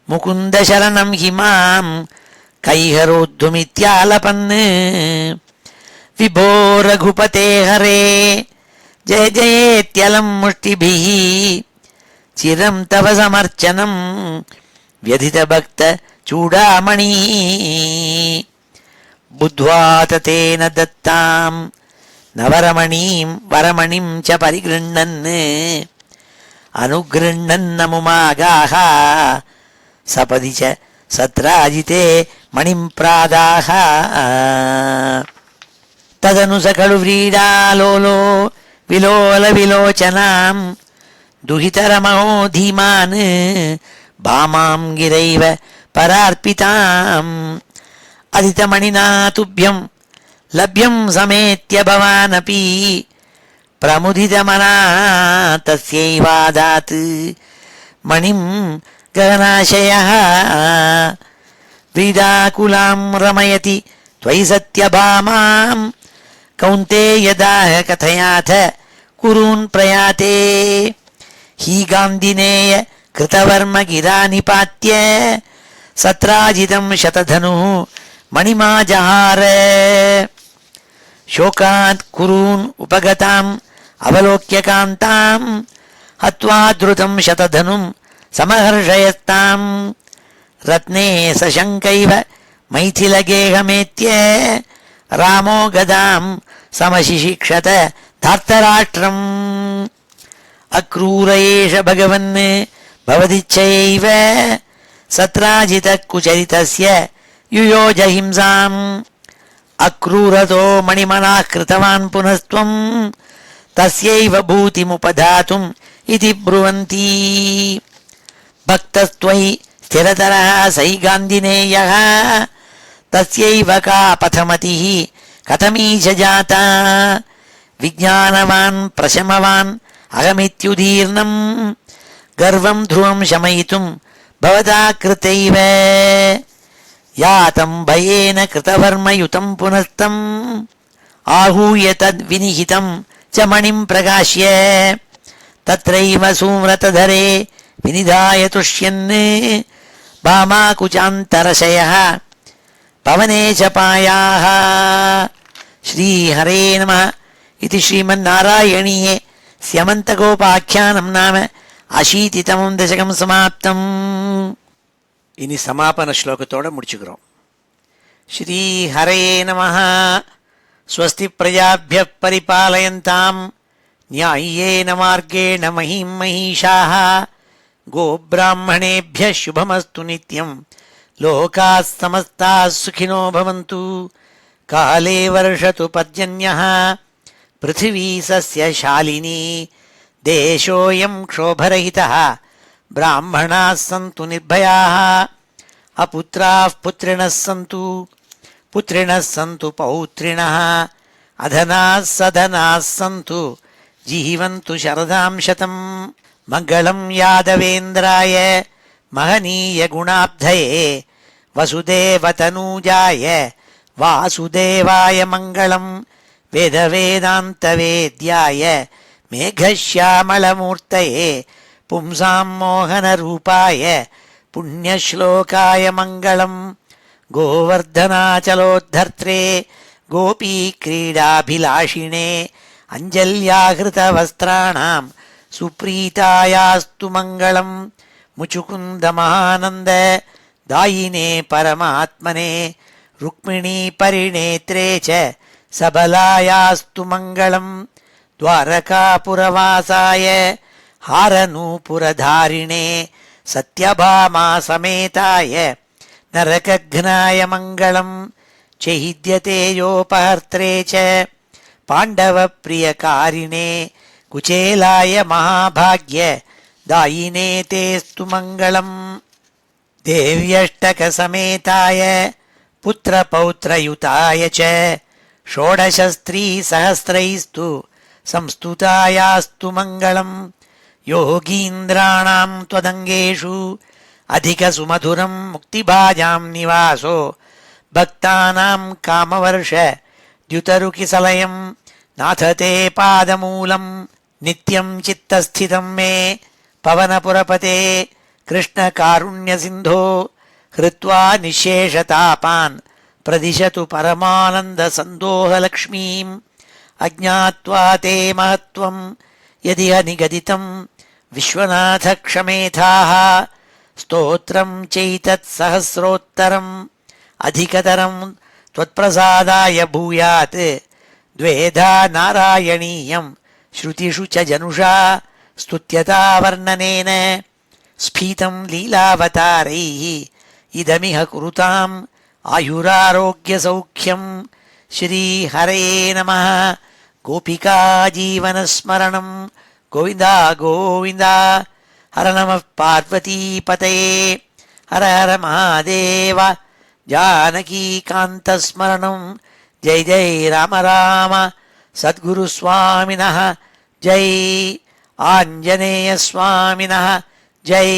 मुकुन्दशरणं हि मां कैहरोद्धुमित्यालपन् विभो रघुपते हरे जय जयेत्यलं मुष्टिभिः चिरं तव समर्चनं व्यधितभक्त चूडामणि बुद्ध्वा ततेन दत्तां नवरमणीं वरमणिं च परिगृह्णन् अनुगृह्णन्नमुमागाः सपदि च सत्राजिते मणिं प्रादाः तदनु सकलु व्रीडालोलो विलोल विलोचनां दुहितरमहो धीमान् भामां गिरैव परार्पिताम् अदितमणिना तुभ्यं लभ्यं समेत्य भवानपि பிரமுதிதமனா தஸ்யைவாதாத் மணிம் ககனாசயः விதாகுலாம் ரமயதி त्वयि सत्यभामां कौन्तेयदाह कथयाथ कुरून् प्रयाते ही गान्धिनेय कृतवर्म गिरा निपात्य सत्राजितं शतधनुः मणिमाजहार शोकात् कुरून् उपगताम् अवलोक्य कान्तां हत्वा द्रुतं शतधनुं समहर्षयस्ताम् रत्ने सशङ्कैव मैथिलगेहमेत्य रामो गदां समशिशिक्षत धार्तराष्ट्रम् अक्रूर एष भगवन् भवदिच्छयैव सत्राजितकुचरितस्य युयोज हिंसाम् अक्रूरतो मणिमनाः कृतवान् पुनस्त्वं तस्यैव भूतिमुपधातुम् इति ब्रुवन्ति भक्तस्त्वयि स्थिरतरः सै गान्धिनेयः तस्यैव का पथमतिः कथमीश जाता विज्ञानवान् प्रशमवान् अहमित्युदीर्णं गर्वं ध्रुवं शमयितुं भवता कृतैव यातं भयेन कृतवर्मयुतं पुनस्तम् आहूय तद्विनिहितं च मणिं प्रकाश्य तत्रैव सुव्रतधरे विनिधाय तुष्यन् भामाकुचान्तरशयः पवने च पायाः श्रीहरे नमः इति श्रीमन्नारायणीये स्यमन्तगोपाख्यानं नाम अशीतितमं दशकं समाप्तम्. இனி சமாபன ஸ்லோகத்தோட முடிச்சுக்கிறோம். ஸ்ரீஹரே நமः. ஸ்வஸ்தி பிரஜாभ्यः परिपालयन्ताम् न्याय्येन मार्गेण महीं महिषाः गोब्राह्मणेभ्यः शुभमस्तु नित्यम् लोकाः समस्ताः सुखिनो भवन्तु. काले वर्षतु पर्जन्यः पृथिवी सस्यशालिनी देशोऽयं क्षोभरहितः ब्राह्मणाः सन्तु निर्भयाः अपुत्राः पुत्रिणः सन्तु पुत्रिणः सन्तु पौत्रिणः अधनाः सधनाः सन्तु जीवन्तु शरदां शतम्. मङ्गलं यादवेन्द्राय महनीय गुणाब्धये वसुदेवतनूजाय वासुदेवाय मङ्गलं वेदवेदान्तवेद्याय मेघश्यामलमूर्तये पुंसां मोहनरूपाय पुण्यश्लोकाय मङ्गलं गोवर्धनाचलोद्धर्त्रे गोपीक्रीडाभिलाषिणे अञ्जल्याहृतवस्त्राणां सुप्रीतायास्तु मङ्गलं मुचुकुन्दमहानन्द दायिने परमात्मने रुक्मिणी परिणेत्रे च सबलायास्तु मङ्गलं द्वारकापुरवासाय हारनूपुरधारिणे सत्यभामा समेताय नरकघ्नाय मङ्गलं चैद्यतेजोपहर्त्रे च पाण्डवप्रियकारिणे कुचेलाय महाभाग्य दायिने तेस्तु मङ्गलम्. देव्यष्टकसमेताय पुत्रपौत्रयुताय च षोडशस्त्रीसहस्रैस्तु संस्तुतायास्तु मङ्गलम्. योगीन्द्राणां त्वदङ्गेषु अधिकसुमधुरं मुक्तिभाजां निवासो भक्तानां कामवर्ष द्युतरुकिसलयं नाथ ते पादमूलं नित्यं चित्तस्थितं मे पवनपुरपते कृष्णकारुण्यसिन्धो हृत्वा निःशेषतापान् प्रदिशतु परमानन्दसन्दोहलक्ष्मीम्. अज्ञात्वा ते महत्त्वं यदिह निगदितं विश्वनाथ क्षमेथाः. स्तोत्रं चैतत्सहस्रोत्तरम् अधिकतरं त्वत्प्रसादाय भूयात्. द्वेधा नारायणीयं श्रुतिषु च जनुषा स्तुत्यता वर्णनेन स्फीतं लीलावतारैः इदमिह कुरुताम् आयुरारोग्यसौख्यम्. श्रीहरे नमः. गोपिका जीवनस्मरणं गोविन्दा गोविन्दा. हर नमः पार्वतीपतये हर हर महादेव. जानकीकान्तस्मरणं जय जय राम राम. सद्गुरुस्वामिनः ஜெய் ஆஞ்சநேய சுவாமினः ஜெய்.